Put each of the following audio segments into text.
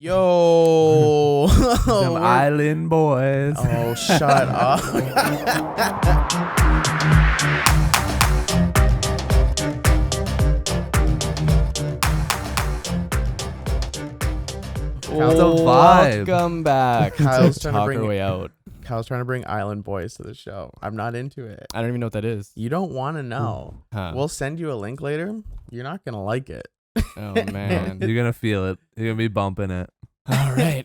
Yo. Them island boys. Oh, shut up. How's the vibe? Welcome back. Kyle's to trying to Talk bring Our it- Way Out. Kyle's trying to bring Island Boys to the show. I'm not into it. I don't even know what that is. You don't want to know. Huh. We'll send you a link later. You're not going to like it. Oh, man. You're gonna feel it. You're gonna be bumping it. All right.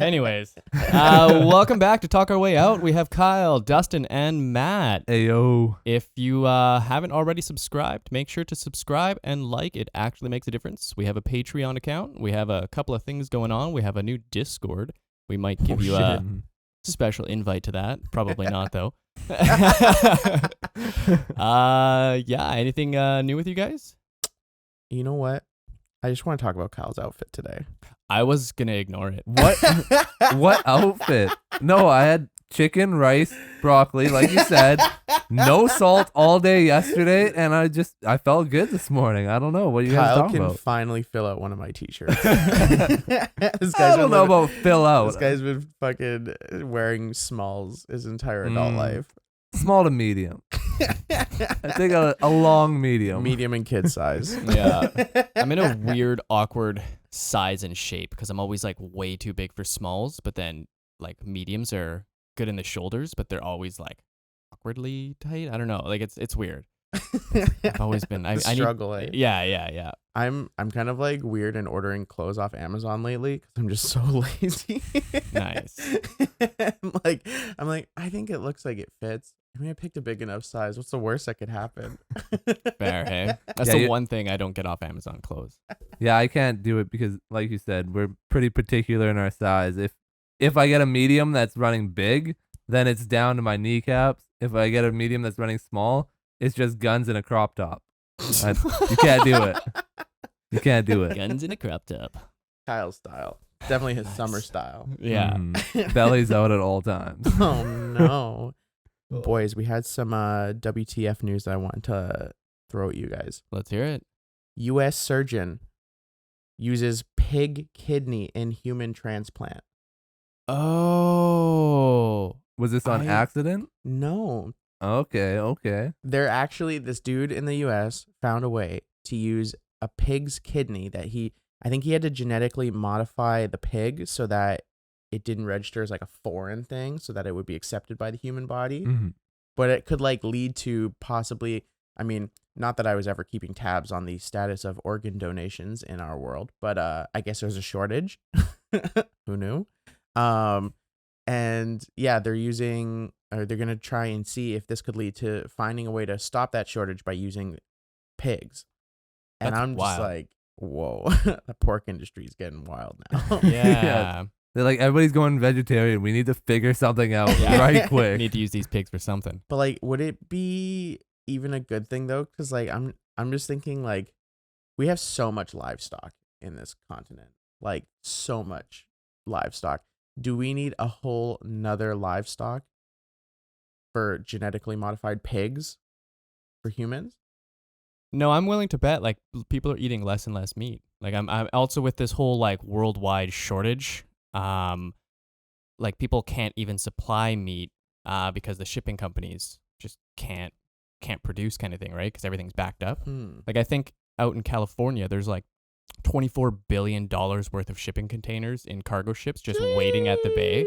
Anyways, welcome back to Talk Our Way Out. We have Kyle, Dustin, and Matt. Ayo. If you haven't already subscribed, make sure to subscribe and like. It actually makes a difference. We have a Patreon account. We have a couple of things going on. We have a new Discord. We might give you a special invite to that. Probably not, though. Yeah. Anything new with you guys? You know what? I just want to talk about Kyle's outfit today. I was gonna ignore it. What? What outfit? No, I had chicken, rice, broccoli, like you said. No salt all day yesterday, and I felt good this morning. I don't know. What are you guys Kyle talking can about? finally fill out one of my t-shirts. I don't know about fill out. This guy's been fucking wearing smalls his entire adult life. Small to medium. I think a long medium. Medium and kid size. Yeah. I'm in a weird, awkward size and shape because I'm always like way too big for smalls, but then like mediums are good in the shoulders, but they're always like awkwardly tight. I don't know. Like it's weird. I've always been. I need. Struggle. Eh? Yeah. I'm kind of like weird in ordering clothes off Amazon lately because I'm just so lazy. Nice. I'm like, I think it looks like it fits. I mean, I picked a big enough size. What's the worst that could happen? Fair, hey? That's Yeah, the one thing I don't get off Amazon clothes. Yeah, I can't do it because, like you said, we're pretty particular in our size. If I get a medium that's running big, then it's down to my kneecaps. If I get a medium that's running small, it's just guns and a crop top. You can't do it. You can't do it. Guns in a crop top. Kyle style. Definitely his Nice. summer style. Yeah. Belly's out at all times. Oh, no. Boys, we had some WTF news that I wanted to throw at you guys. Let's hear it. U.S. surgeon uses pig kidney in human transplant. Oh. Was this on accident? No. Okay. They're actually, this dude in the U.S. found a way to use a pig's kidney that I think he had to genetically modify the pig so that it didn't register as like a foreign thing so that it would be accepted by the human body. Mm-hmm. But it could like lead to possibly, I mean, not that I was ever keeping tabs on the status of organ donations in our world, but I guess there's a shortage. Who knew? And yeah, they're going to try and see if this could lead to finding a way to stop that shortage by using pigs. And That's I'm wild. just like, whoa, the pork industry is getting wild now. Yeah. They're like, everybody's going vegetarian. We need to figure something out Yeah. right quick. Need to use these pigs for something. But like, would it be even a good thing though? Because like, I'm just thinking like, we have so much livestock in this continent, like so much livestock. Do we need a whole nother livestock for genetically modified pigs for humans? No, I'm willing to bet like people are eating less and less meat. Like I'm also with this whole like worldwide shortage. Like people can't even supply meat because the shipping companies just can't produce kind of thing, right? Because everything's backed up. Like I think out in California, there's like $24 billion worth of shipping containers in cargo ships just waiting at the bay.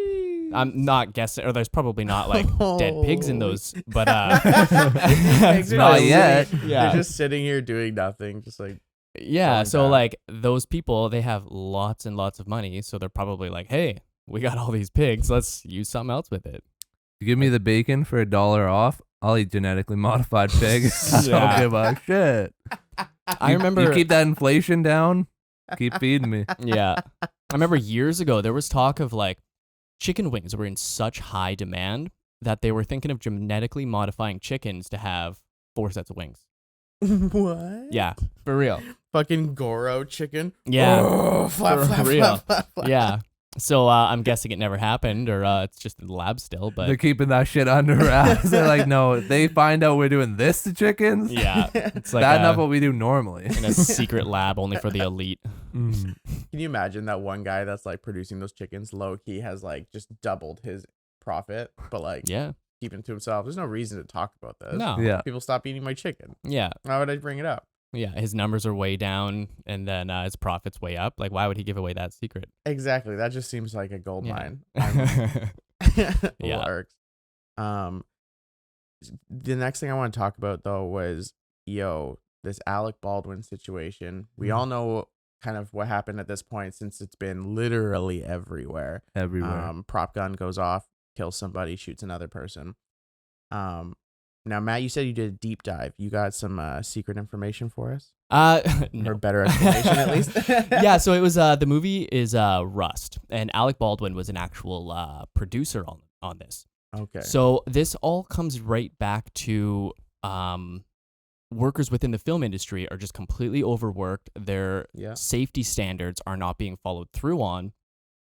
I'm not guessing, or there's probably not like dead pigs in those, but Pigs are Not just yet. sitting- Yeah. They're just sitting here doing nothing, just like yeah. Going So back. like those people, they have lots and lots of money, so they're probably like, hey, we got all these pigs, let's use something else with it. You give me the bacon for $1 off, I'll eat genetically modified pig. I Yeah. don't give a shit. I remember. You keep that inflation down, keep feeding me. Yeah. I remember years ago, there was talk of like chicken wings were in such high demand that they were thinking of genetically modifying chickens to have 4 sets of wings. what? Yeah, for real. Fucking Goro chicken. Yeah. Oh, flap, For flap, real. flap, flap, flap. Yeah. So I'm guessing it never happened, or it's just in the lab still. They're But keeping that shit under wraps. They're like, no, they find out we're doing this to chickens. yeah, it's like That's not what we do normally. in a secret lab only for the elite. Mm. Can you imagine that one guy that's like producing those chickens low key has like just doubled his profit, but like Yeah. keeping it to himself? There's no reason to talk about this. No. Yeah. People stop eating my chicken. Yeah. Why would I bring it up? Yeah. His numbers are way down, and then his profits way up. Like, why would he give away that secret? Exactly. That just seems like a gold Yeah. mine. Yeah. Larks. The next thing I want to talk about though was this Alec Baldwin situation. We all know kind of what happened at this point since it's been literally everywhere. Everywhere. Prop gun goes off, kills somebody, shoots another person. Now Matt, you said you did a deep dive. You got some secret information for us? No. Or better explanation at least? Yeah, so it was the movie is Rust, and Alec Baldwin was an actual producer on this. Okay. So this all comes right back to workers within the film industry are just completely overworked. Their Yeah. safety standards are not being followed through on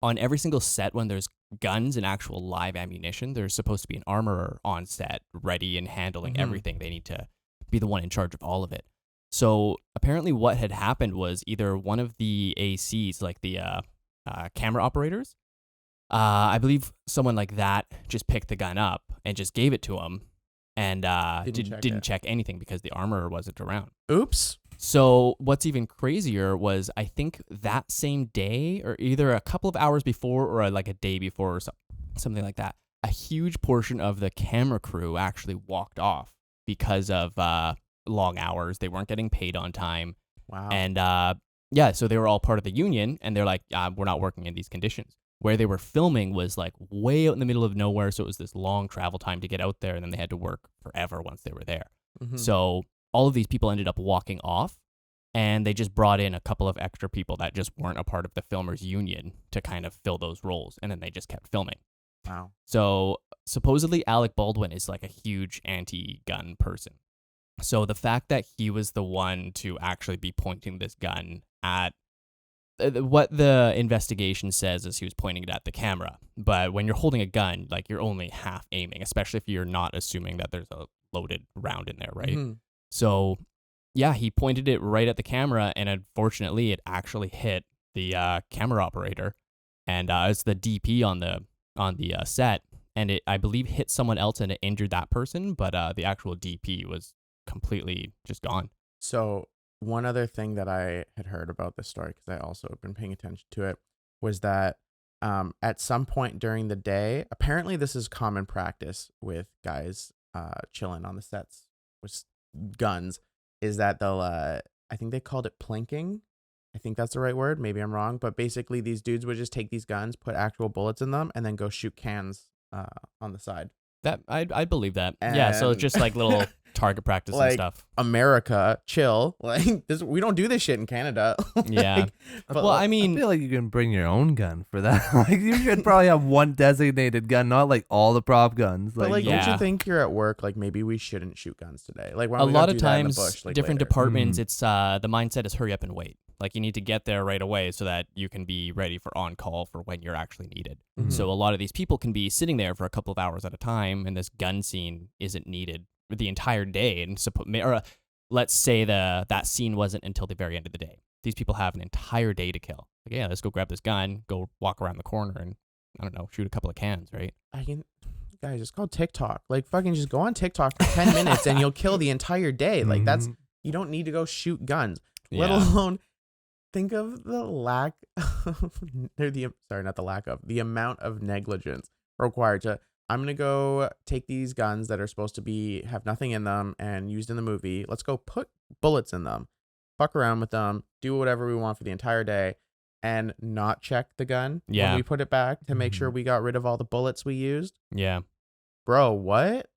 every single set. When there's guns and actual live ammunition, there's supposed to be an armorer on set ready and handling Mhm. everything. They need to be the one in charge of all of it. So apparently what had happened was either one of the ACs, like the camera operators, I believe someone like that just picked the gun up and just gave it to him and didn't check anything because the armorer wasn't around. Oops. So what's even crazier was I think that same day, or either a couple of hours before or like a day before or something like that, a huge portion of the camera crew actually walked off because of long hours. They weren't getting paid on time. Wow. And yeah, so they were all part of the union, and they're like, we're not working in these conditions. Where they were filming was like way out in the middle of nowhere, so it was this long travel time to get out there, and then they had to work forever once they were there. Mhm. So all of these people ended up walking off, and they just brought in a couple of extra people that just weren't a part of the filmers union to kind of fill those roles, and then they just kept filming. Wow. So supposedly Alec Baldwin is like a huge anti-gun person. So the fact that he was the one to actually be pointing this gun at what the investigation says is he was pointing it at the camera. But when you're holding a gun, like you're only half aiming, especially if you're not assuming that there's a loaded round in there, right? Mhm. So yeah, he pointed it right at the camera, and unfortunately it actually hit the camera operator, and it's the DP on the set, and it, I believe, hit someone else and it injured that person, but the actual DP was completely just gone. So one other thing that I had heard about this story, because I also have been paying attention to it, was that at some point during the day, apparently this is common practice with guys chilling on the sets with guns, is that they'll, I think they called it plinking. I think that's the right word. Maybe I'm wrong. But basically these dudes would just take these guns, put actual bullets in them, and then go shoot cans on the side. That I believe that. Yeah, so it's And- just like little target practice and Like, stuff. America, chill. Like this, we don't do this shit in Canada. Yeah. but Well, I I mean, feel like you can bring your own gun for that. Like you should probably have one designated gun, not like all the prop guns. But like, don't yeah. you think you're at work? Like, maybe we shouldn't shoot guns today. Like, why a don't we go lot of do that in the times bush, like, different later? departments, Mm. it's the mindset is hurry up and wait. Like you need to get there right away so that you can be ready for on call for when you're actually needed. Mhm. So a lot of these people can be sitting there for a couple of hours at a time, and this gun scene isn't needed the entire day. And let's say that scene wasn't until the very end of the day. These people have an entire day to kill. Like, yeah, let's go grab this gun, go walk around the corner, and I don't know, shoot a couple of cans, right? Guys, it's called TikTok. Like, fucking just go on TikTok for 10 minutes and you'll kill the entire day. Like, that's, Mhm. you don't need to go shoot guns. Let Yeah. alone think of the lack of, the amount of negligence required to, I'm going to go take these guns that are supposed to have nothing in them and used in the movie. Let's go put bullets in them, fuck around with them, do whatever we want for the entire day, and not check the gun Yeah. when we put it back to make sure Mhm. we got rid of all the bullets we used. Yeah. Bro, what?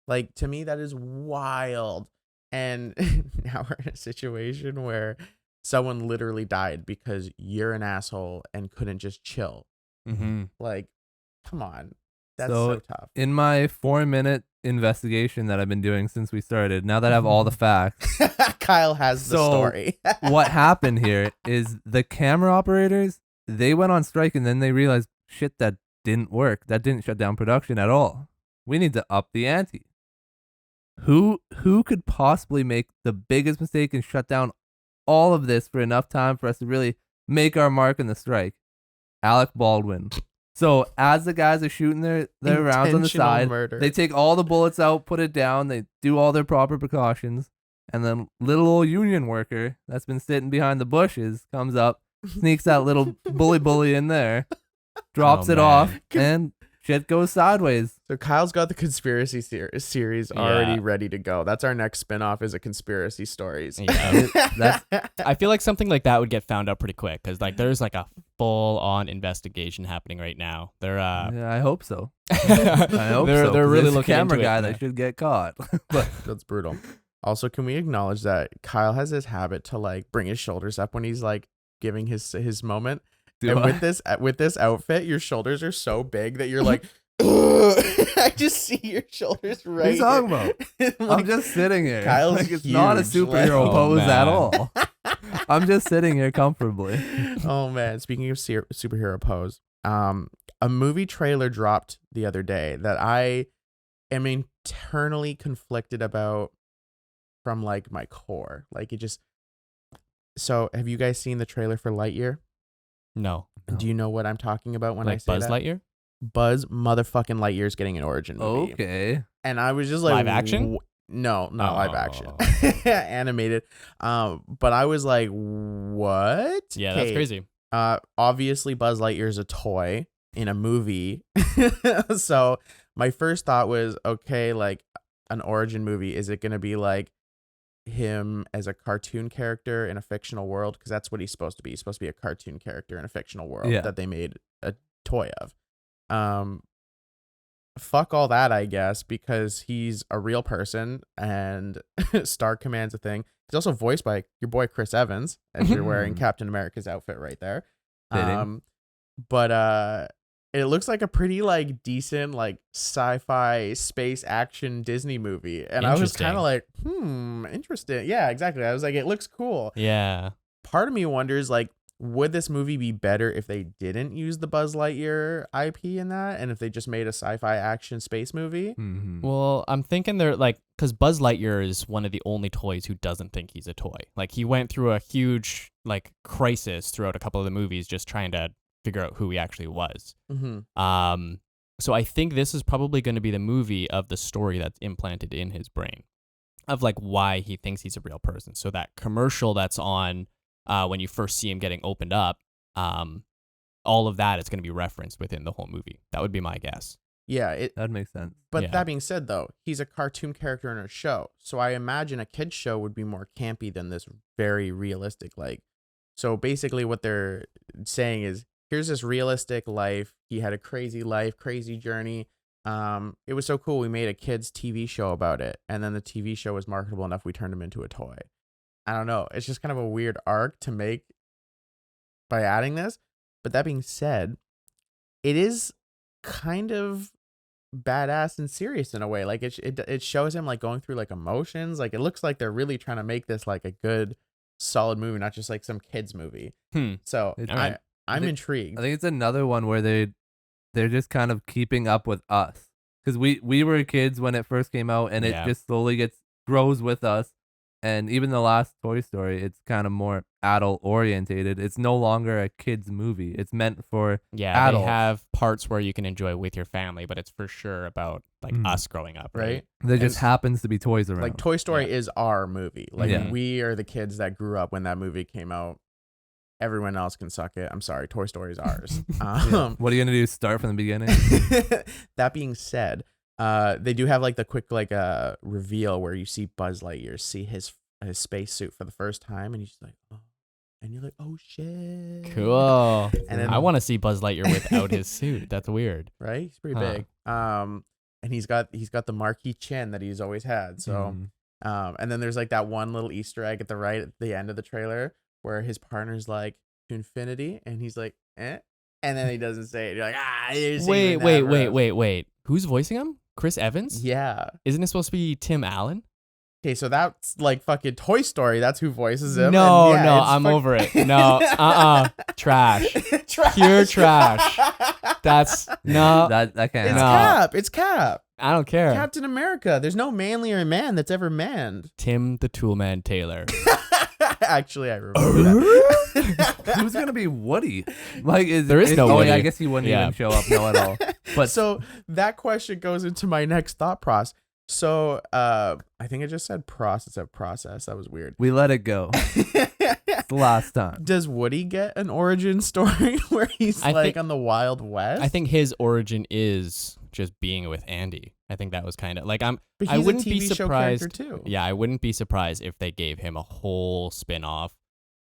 Like, to me, that is wild. And now we're in a situation where someone literally died because you're an asshole and couldn't just chill. Mm-hmm. Like, come on. That's so tough. In my 4-minute investigation that I've been doing since we started, now that I have all the facts, Kyle has the So, story. what happened here is the camera operators, they went on strike and then they realized, shit, that didn't work. That didn't shut down production at all. We need to up the ante. Who could possibly make the biggest mistake and shut down all of this for enough time for us to really make our mark in the strike? Alec Baldwin. So as the guys are shooting their rounds on the Intentional side, murder. they take all the bullets out, put it down, they do all their proper precautions, and then little old union worker that's been sitting behind the bushes comes up, sneaks that little bully in there, drops Oh, it off, man. and shit goes sideways. So Kyle's got the conspiracy series already ready to go. That's our next spinoff, is a conspiracy stories. Yeah. I feel like something like that would get found out pretty quick because like there's like a full-on investigation happening right now. They're Yeah, I hope so. I they're hope so. they're 'cause really there's a looking camera into guy it. that should get caught. But That's brutal. Also, can we acknowledge that Kyle has this habit to like bring his shoulders up when he's like giving his moment? do And I? with this outfit, your shoulders are so big that you're like, "Ugh." I just see your shoulders right. What are you talking here. about? Like, I'm just sitting here. Kyle's Like, it's not a huge, superhero like- Oh, pose at man. all. I'm just sitting here comfortably. Oh man, speaking of superhero pose, a movie trailer dropped the other day that I am internally conflicted about from like my core. Like it just. So, have you guys seen the trailer for Lightyear? No. Do you know what I'm talking about when I Like say Buzz that? Lightyear? Buzz motherfucking Lightyear is getting an origin movie. Okay. And I was just like, Live action? No, not live action. Oh. Animated. But I was like, what? Yeah, that's 'Kay. crazy. Obviously Buzz Lightyear is a toy in a movie. So my first thought was, okay, like an origin movie, is it going to be like him as a cartoon character in a fictional world? Because that's what he's supposed to be. He's supposed to be a cartoon character in a fictional world Yeah. that they made a toy of. Fuck all that, I guess, because he's a real person and Star Command's a thing. He's also voiced by your boy Chris Evans, as you're wearing Captain America's outfit right there. Fitting. But it looks like a pretty like decent like sci-fi space action Disney movie, and I was kind of like, interesting. Yeah, exactly. I was like, it looks cool. Yeah. Part of me wonders, like, would this movie be better if they didn't use the Buzz Lightyear IP in that, and if they just made a sci-fi action space movie? Mm-hmm. Well, I'm thinking they're like, because Buzz Lightyear is one of the only toys who doesn't think he's a toy. Like he went through a huge like crisis throughout a couple of the movies, just trying to figure out who he actually was. Mm-hmm. So I think this is probably going to be the movie of the story that's implanted in his brain, of like why he thinks he's a real person. So that commercial that's on when you first see him getting opened up, all of that is going to be referenced within the whole movie. That would be my guess. Yeah, That makes sense. but Yeah. that being said, though, he's a cartoon character in a show, so I imagine a kid's show would be more campy than this very realistic. Like, so basically, what they're saying is, here's this realistic life. He had a crazy life, crazy journey. It was so cool. We made a kids TV show about it, and then the TV show was marketable enough. We turned him into a toy. I don't know. It's just kind of a weird arc to make by adding this. But that being said, it is kind of badass and serious in a way. Like it shows him like going through like emotions. Like it looks like they're really trying to make this like a good, solid movie, not just like some kids movie. So It- I'm think- intrigued. I think it's another one where they're just kind of keeping up with us, because we were kids when it first came out, and Yeah. it just slowly grows with us. And even the last Toy Story, it's kind of more adult orientated. It's no longer a kids movie. It's meant for Yeah, adults. they have parts where you can enjoy with your family, but it's for sure about like Mm. us growing up, Right? there just And- happens to be toys around. Like Toy Story Yeah. is our movie. Like Yeah. we are the kids that grew up when that movie came out. Everyone else can suck it. I'm sorry. Toy Story is ours. Yeah. What are you gonna do? Start from the beginning? That being said, they do have like the quick like reveal where you see Buzz Lightyear see his spacesuit for the first time, and he's just like, oh, and you're like, oh shit, Cool. And then I want to see Buzz Lightyear without his suit. That's weird. right? He's pretty Huh. big. And he's got the marquee chin that he's always had. So, Mm. and then there's like that one little Easter egg at the end of the trailer where his partner's like to infinity, and he's like, eh, and then he doesn't say it. You're like, there's even that rough. Wait. Who's voicing him? Chris Evans? Yeah. Isn't it supposed to be Tim Allen? Okay, so that's like fucking Toy Story. That's who voices him. No, and no, it's I'm over it. No, trash. trash. Pure trash. That's no. That can't It's happen. No. Cap. It's Cap. I don't care. Captain America. There's no manlier man that's ever manned. Tim the Toolman Taylor. Actually, I remember that. Who's gonna be Woody? Like, There is no Oh Woody. yeah, I guess he wouldn't Yeah. even show up. No, at all. But So that question goes into my next thought process. So I think I just said process of process. That was weird. we let it go. It's the last time. Does Woody get an origin story where he's I like think- on the Wild West? I think his origin is just being with Andy. I think that was kind of like but I he's wouldn't a be TV show surprised. character too. Yeah, I wouldn't be surprised if they gave him a whole spin-off.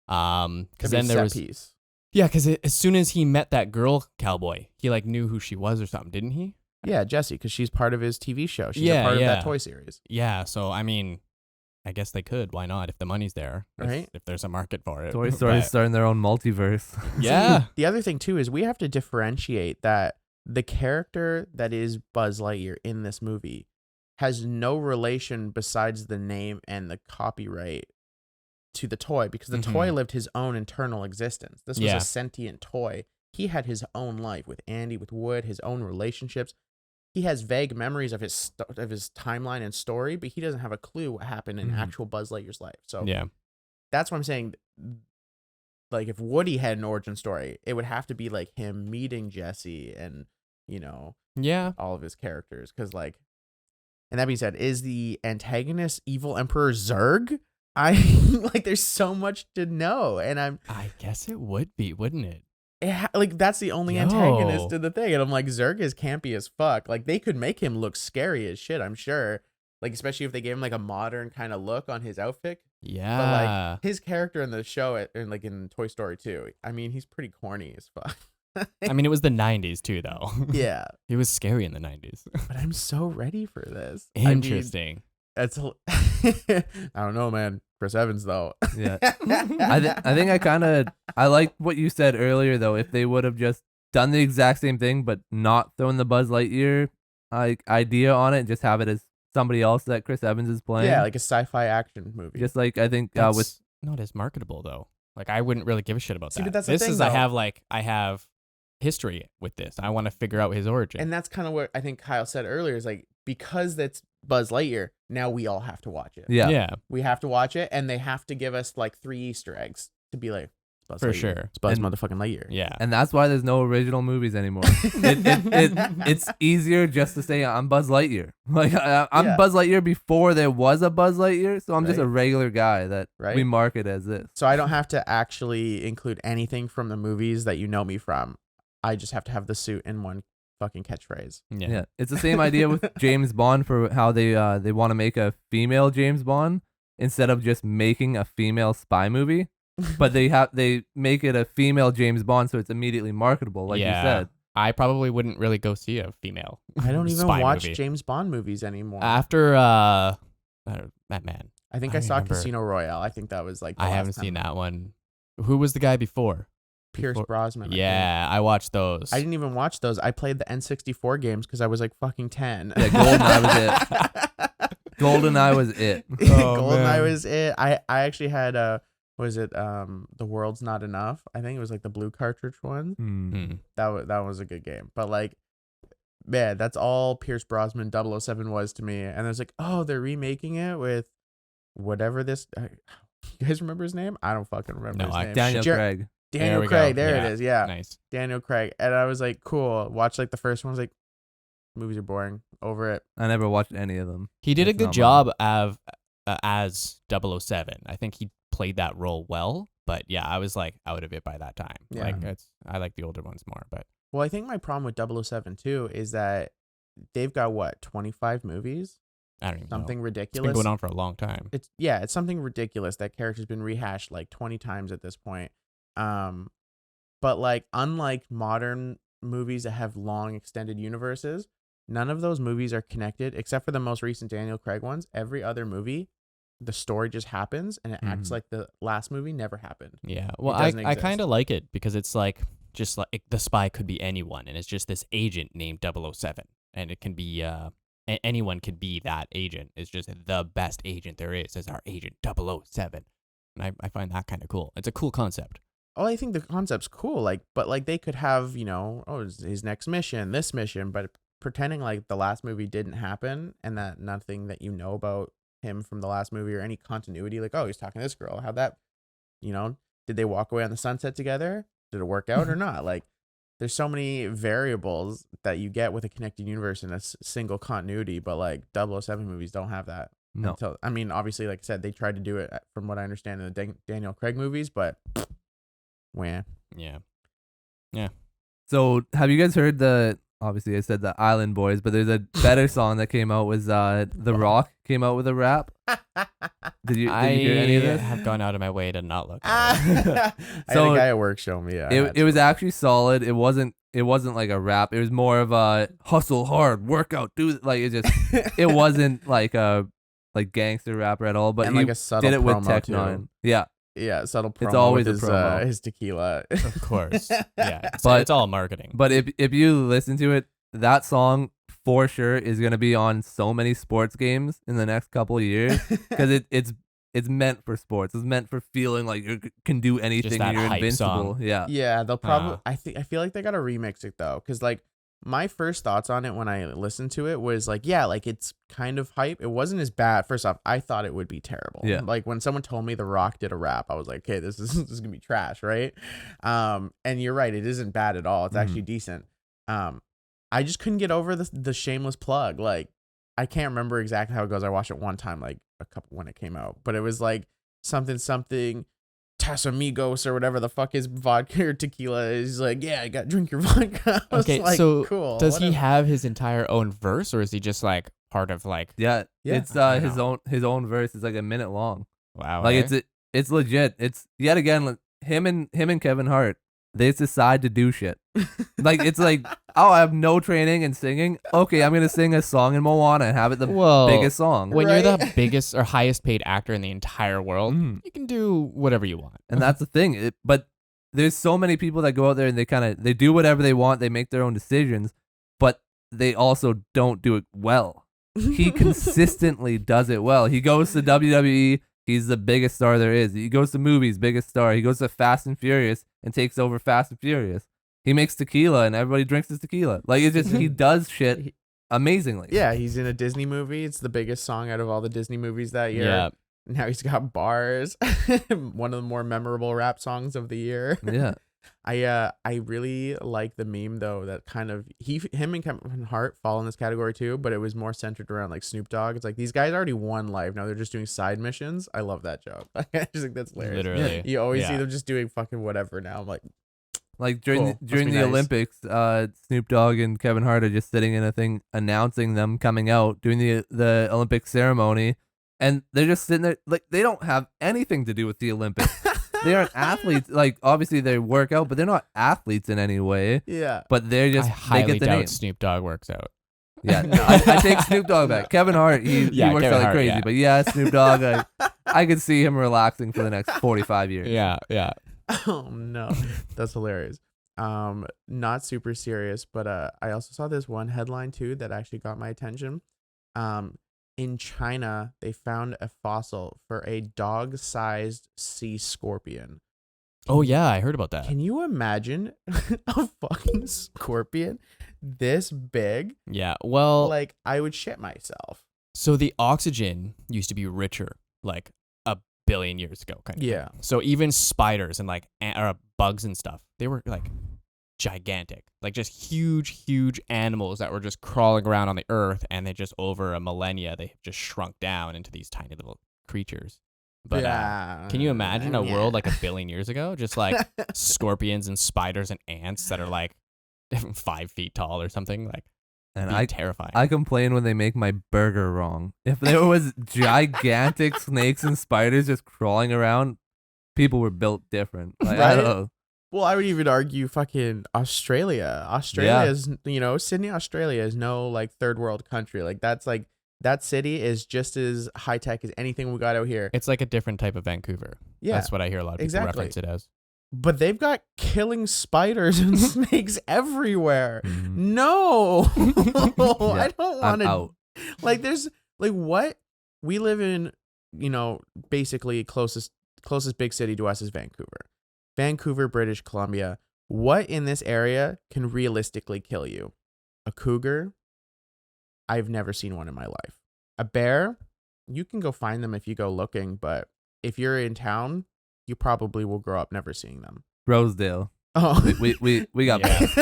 Could Because be a then there set was piece. yeah, because as soon as he met that girl cowboy, he like knew who she was or something, didn't he? Yeah, Jessie, because she's part of his TV show. She's a Yeah, part of yeah. that toy series. Yeah, so I mean, I guess they could. Why not? If the money's there, Right. If there's a market for it. Toy Story's But- starting their own multiverse. yeah. The other thing too is we have to differentiate that the character that is Buzz Lightyear in this movie has no relation besides the name and the copyright to the toy, because the toy lived his own internal existence. This was Yeah. a sentient toy. He had his own life with Andy, with Wood, his own relationships. He has vague memories of his timeline and story, but he doesn't have a clue what happened in Mhm. actual Buzz Lightyear's life. So Yeah. that's what I'm saying. Like, if Woody had an origin story, it would have to be like him meeting Jessie and, you know, Yeah. all of his characters. Because, like, and that being said, is the antagonist evil Emperor Zurg? I like, there's so much to know, and I guess it would be, wouldn't it? like, that's the only Yo. antagonist in the thing, and I'm like, Zurg is campy as fuck. Like, they could make him look scary as shit, I'm sure. Like, especially if they gave him like a modern kind of look on his outfit. But Yeah. like his character in the show, and like in Toy Story 2, I mean, he's pretty corny as fuck. I mean, it was the 90s too, though. Yeah, It was scary in the 90s. but I'm so ready for this. Interesting. I don't know, man. Chris Evans though. Yeah. I think I like what you said earlier though. If they would have just done the exact same thing but not thrown the Buzz Lightyear idea on it, just have it as somebody else that Chris Evans is playing. Yeah, like a sci-fi action movie. just like I think That's with not as marketable though. Like I wouldn't really give a shit about See, that. but that's the this thing, is though. I have history with this. I want to figure out his origin. And that's kind of what I think Kyle said earlier, is like, because that's Buzz Lightyear, now we all have to watch it. yeah. yeah. We have to watch it, and they have to give us like 3 Easter eggs to be like, it's Buzz For Lightyear. sure. It's Buzz And- motherfucking Lightyear. Yeah. And that's why there's no original movies anymore. It's easier just to say I'm Buzz Lightyear. Like I'm Yeah. Buzz Lightyear before there was a Buzz Lightyear, so I'm just a Right. regular guy that we Right. market as this. So I don't have to actually include anything from the movies that you know me from. I just have to have the suit in one fucking catchphrase. Yeah, it's the same idea with James Bond for how they want to make a female James Bond instead of just making a female spy movie, but they make it a female James Bond, so it's immediately marketable, like Yeah. you said. I probably wouldn't really go see a female. I don't even spy watch movie. James Bond movies anymore. After that man. I think I I saw remember. Casino Royale. I think that was like the I last haven't time. seen that one. Who was the guy before? Pierce Before- Brosnan. I think. Yeah, I watched those. I didn't even watch those. I played the N64 games because I was like fucking 10. Yeah, GoldenEye was it. GoldenEye was it. GoldenEye man. was it. I actually had was it The World's Not Enough? I think it was like the blue cartridge one. Hmm. That was a good game. But like, man, that's all Pierce Brosnan 007 was to me. And I was like, oh, they're remaking it with whatever this. You guys remember his name? I don't fucking remember No, his I- name. Daniel Craig. Daniel There we Craig. go. There Yeah. it is. Yeah. Nice. Daniel Craig. And I was like, cool. Watch like the first one. I was like, movies are boring. Over it. I never watched any of them. He did a That's good not job of as 007. I think he played that role well, but yeah, I was like out of it by that time. Yeah. Like I like the older ones more, but Well, I think my problem with 007 too is that they've got what, 25 movies? I don't even Something know. It's ridiculous. been going on for a long time. It's something ridiculous. That character's been rehashed like 20 times at this point. But like, unlike modern movies that have long extended universes, none of those movies are connected except for the most recent Daniel Craig ones. Every other movie, the story just happens and it acts Mhm. like the last movie never happened. Yeah. Well, doesn't I exist. kind of like it because it's like just like the spy could be anyone, and it's just this agent named 007, and it can be anyone could be that agent. It's just the best agent there is our Agent 007. And I find that kind of cool. It's a cool concept. Oh, I think the concept's cool. Like, but like they could have, his next mission, this mission, but pretending like the last movie didn't happen and that nothing that you know about him from the last movie or any continuity, like, oh, he's talking to this girl. How'd that, did they walk away on the sunset together? Did it work out or not? Like, there's so many variables that you get with a connected universe in a single continuity, but like 007 movies don't have that. No. I mean, obviously, like I said, they tried to do it from what I understand in the Daniel Craig movies, but wah. Yeah. So have you guys heard obviously I said the Island Boys, but there's a better song that came out was The Rock came out with a rap. Did you hear any of this? I have gone out of my way to not look. I had a guy at work show me. It was actually solid. It wasn't like a rap. It was more of a hustle hard, workout, do like it wasn't like a gangster rapper at all. But and he like a subtle did it with promo Tech too. Nine. Yeah. Yeah, subtle promo. It's always with a promo. his tequila. Of course. Yeah. But it's all marketing. But if you listen to it, that song for sure is gonna be on so many sports games in the next couple of years because it's meant for sports. It's meant for feeling like you can do anything. that You're hype invincible. song. Yeah. Yeah, they'll probably. I feel like they gotta remix it though, because like my first thoughts on it when I listened to it was like, yeah, like it's kind of hype. It wasn't as bad. First off, I thought it would be terrible. Yeah. Like when someone told me The Rock did a rap, I was like, okay, this is gonna be trash, right? And you're right, it isn't bad at all. It's actually decent. I just couldn't get over the shameless plug. Like I can't remember exactly how it goes. I watched it one time, like a couple when it came out, but it was like something Tasamigos or whatever the fuck his vodka or tequila is. Like, yeah, I got to drink your vodka. I was Okay, like, so cool. does he have his entire own verse, or is he just like part of like? Yeah. It's I his own verse is like a minute long. Wow. Like it's legit. It's yet again like, him and Kevin Hart. They decide to do shit. Like it's like, oh, I have no training in singing. Okay, I'm gonna sing a song in Moana and have it the biggest song. When you're the biggest or highest paid actor in the entire world, you can do whatever you want. And that's the thing. But there's so many people that go out there and they do whatever they want. They make their own decisions, but they also don't do it well. He consistently does it well. He goes to WWE. He's the biggest star there is. He goes to movies, biggest star. He goes to Fast and Furious and takes over Fast and Furious. He makes tequila and everybody drinks his tequila. Like it's just he does shit amazingly. Yeah, he's in a Disney movie. It's the biggest song out of all the Disney movies that year. Yeah. Now he's got bars. One of the more memorable rap songs of the year. Yeah. I really like the meme though that kind of him and Kevin Hart fall in this category too, but it was more centered around like Snoop Dogg. It's like these guys already won life. Now they're just doing side missions. I love that joke. I just think that's hilarious. Literally. You always see them just doing fucking whatever now. I'm like during cool. during the Nice. Olympics, Snoop Dogg and Kevin Hart are just sitting in a thing announcing them coming out, doing the Olympic ceremony, and they're just sitting there like they don't have anything to do with the Olympics. They aren't athletes. Like obviously they work out, but they're not athletes in any way. Yeah. But they're just I highly they get the doubt name. Snoop Dogg works out. Yeah, I take Snoop Dogg back. Kevin Hart, he works Kevin out like Hart, crazy, yeah. but yeah, Snoop Dogg, I could see him relaxing for the next 45 years. Yeah. Oh no, that's hilarious. Not super serious, but I also saw this one headline too that actually got my attention. In China, they found a fossil for a dog-sized sea scorpion. Oh yeah, I heard about that. Can you imagine a fucking scorpion this big? Yeah. Well, Like, I would shit myself. so the oxygen used to be richer like a billion years ago, kind of. Yeah. Thing. So even spiders and like bugs and stuff, they were like gigantic, like just huge animals that were just crawling around on the earth, and they just over a millennia they just shrunk down into these tiny little creatures. But can you imagine a world like a billion years ago, just like scorpions and spiders and ants that are like 5 feet tall or something? Like, And terrifying. I complain when they make my burger wrong. If there was gigantic snakes and spiders just crawling around, people were built different. Like, I don't Right? know. Well, I would even argue fucking Australia. Australia is, Sydney, Australia is no like third world country. Like that's like that city is just as high tech as anything we got out here. It's like a different type of Vancouver. Yeah, That's what I hear a lot of people exactly. reference it as. But they've got killing spiders and snakes everywhere. Mhm. No, Yeah, I don't I'm want to. out. Like there's like what we live in, basically closest big city to us is Vancouver, British Columbia. What in this area can realistically kill you? A cougar? I've never seen one in my life. A bear? You can go find them if you go looking, but if you're in town, you probably will grow up never seeing them. Rosedale. Oh, We got Yeah. bears.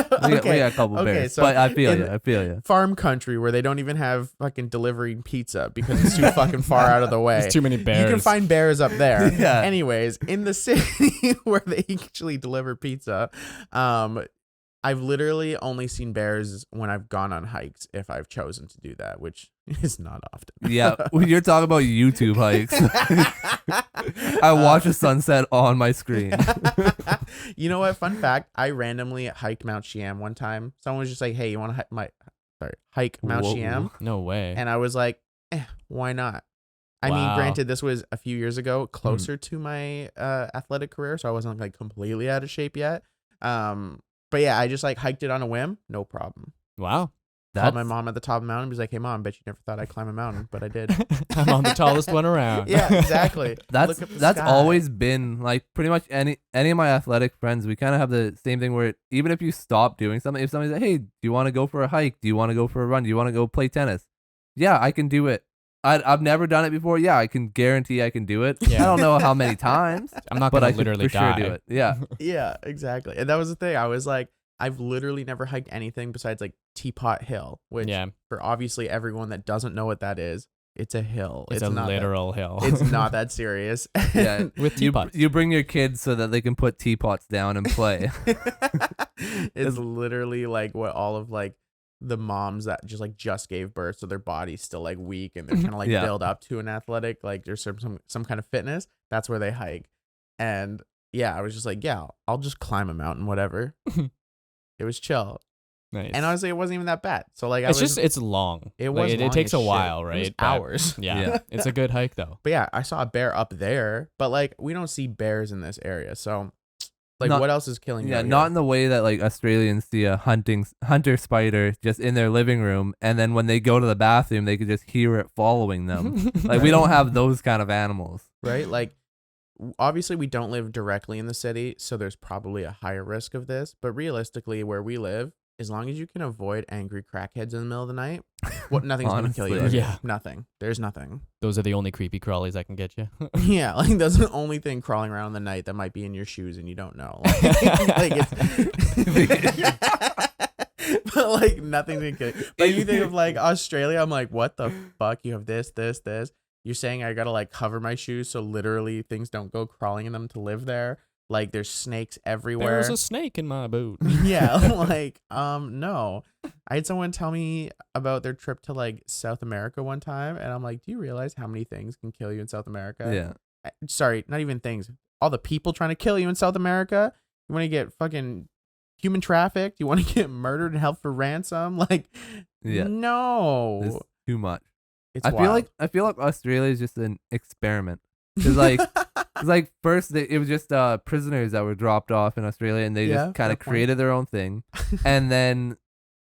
We got a couple bears. so But I feel in you. farm country where they don't even have fucking delivering pizza because it's too fucking far out of the way. There's too many bears. You can find bears up there. Yeah. Anyways, in the city where they actually deliver pizza, I've literally only seen bears when I've gone on hikes if I've chosen to do that, which is not often. Yeah, when you're talking about YouTube hikes, I watch a sunset on my screen. You know what? Fun fact: I randomly hiked Mount Shiam one time. Someone was just like, "Hey, you want to hike Mount Whoa. Shiam?" No way. And I was like, why not? I mean, Wow. granted, this was a few years ago, closer to my athletic career, so I wasn't like completely out of shape yet. But yeah, I just like hiked it on a whim, no problem. Wow. Called my mom at the top of the mountain. Was like, "Hey, mom, bet you never thought I'd climb a mountain, but I did." I'm on the tallest one around. Yeah, exactly. That's Look up the that's sky. always been like pretty much any of my athletic friends. We kind of have the same thing where even if you stop doing something, if somebody's like, "Hey, do you want to go for a hike? Do you want to go for a run? Do you want to go play tennis?" Yeah, I can do it. I've never done it before. Yeah, I can guarantee I can do it. Yeah. I don't know how many times, I'm not but gonna I could literally for sure die. do it. Yeah. Yeah, exactly. And that was the thing. I was like, I've literally never hiked anything besides like Teapot Hill, which Yeah. for obviously everyone that doesn't know what that is, it's a hill. It's a not literal hill. It's not that serious. Yeah. With You teapots. you bring your kids so that they can put teapots down and play. It's literally like what all of like the moms that just gave birth, so their body's still like weak and they're trying to like Yeah. build up to an athletic, like there's some kind of fitness. That's where they hike. And yeah, I was just like, yeah, I'll just climb a mountain, whatever. It was chill. Nice. And honestly, it wasn't even that bad. So like, it's long. it Like, was it long takes as a shit. while, It was right? But- hours. Yeah. Yeah. It's a good hike though. But yeah, I saw a bear up there, but like we don't see bears in this area. So like, Not- what else is killing you? Yeah, out not here? in the way that like Australians see a hunter spider just in their living room, and then when they go to the bathroom, they could just hear it following them. Like we don't have those kind of animals. right? Like, obviously, we don't live directly in the city, so there's probably a higher risk of this. But realistically, where we live, as long as you can avoid angry crackheads in the middle of the night, nothing's going to kill you. Honestly. out here. Yeah. Nothing. There's nothing. Those are the only creepy crawlies I can get you. Yeah, like that's the only thing crawling around in the night that might be in your shoes and you don't know. Like it's but like nothing's gonna kill you. But you think of like Australia, I'm like, what the fuck? You have this. You're saying I gotta like cover my shoes so literally things don't go crawling in them to live there. Like there's snakes everywhere. There's a snake in my boot. Yeah, like no. I had someone tell me about their trip to like South America one time, and I'm like, do you realize how many things can kill you in South America? Yeah. Sorry, not even things. All the people trying to kill you in South America. You want to get fucking human trafficked? You want to get murdered and held for ransom? Like, Yeah. no. It's too much. It's I wild. feel like Australia is just an experiment. Cause like first it was just prisoners that were dropped off in Australia, and they Yeah, just kind fair of point. created their own thing. And then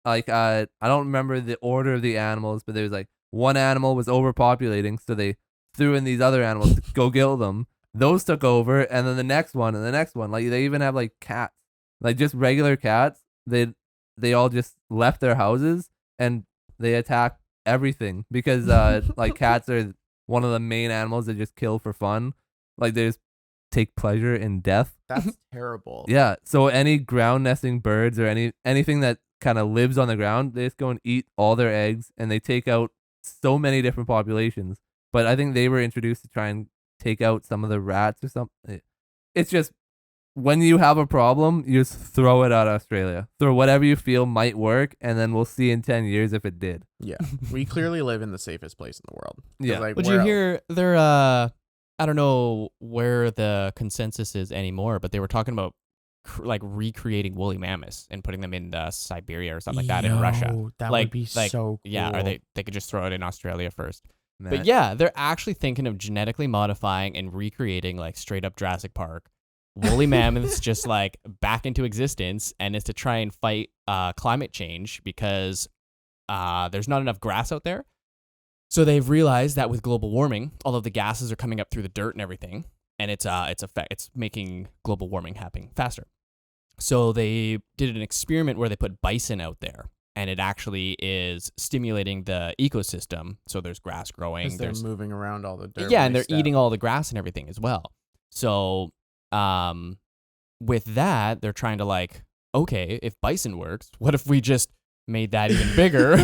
like I don't remember the order of the animals, but there was like one animal was overpopulating, so they threw in these other animals to go kill them. Those took over, and then the next one and the next one. Like they even have like cats, like just regular cats. They all just left their houses and they attack everything because like cats are one of the main animals that just kill for fun. Like they just take pleasure in death. That's terrible. Yeah. So any ground nesting birds or anything that kind of lives on the ground, they just go and eat all their eggs, and they take out so many different populations. But I think they were introduced to try and take out some of the rats or something. It's just when you have a problem, you just throw it at Australia. Throw whatever you feel might work, and then we'll see in 10 years if it did. Yeah. We clearly live in the safest place in the world. 'Cause, Yeah. Like, Would where you else? hear their I don't know where the consensus is anymore, but they were talking about like recreating woolly mammoths and putting them in Siberia or something like that in Russia. Yo, That Like- would be like, so cool. Yeah, or they could just throw it in Australia first. Man. But yeah, they're actually thinking of genetically modifying and recreating like straight up Jurassic Park woolly mammoths just like back into existence, and it's to try and fight climate change because there's not enough grass out there. So they've realized that with global warming, all of the gases are coming up through the dirt and everything, and it's making global warming happen faster. So they did an experiment where they put bison out there, and it actually is stimulating the ecosystem. So there's grass growing. Because they're moving around all the dirt. Yeah, and they're eating all the grass and everything as well. So with that, they're trying to like, okay, if bison works, what if we just made that even bigger?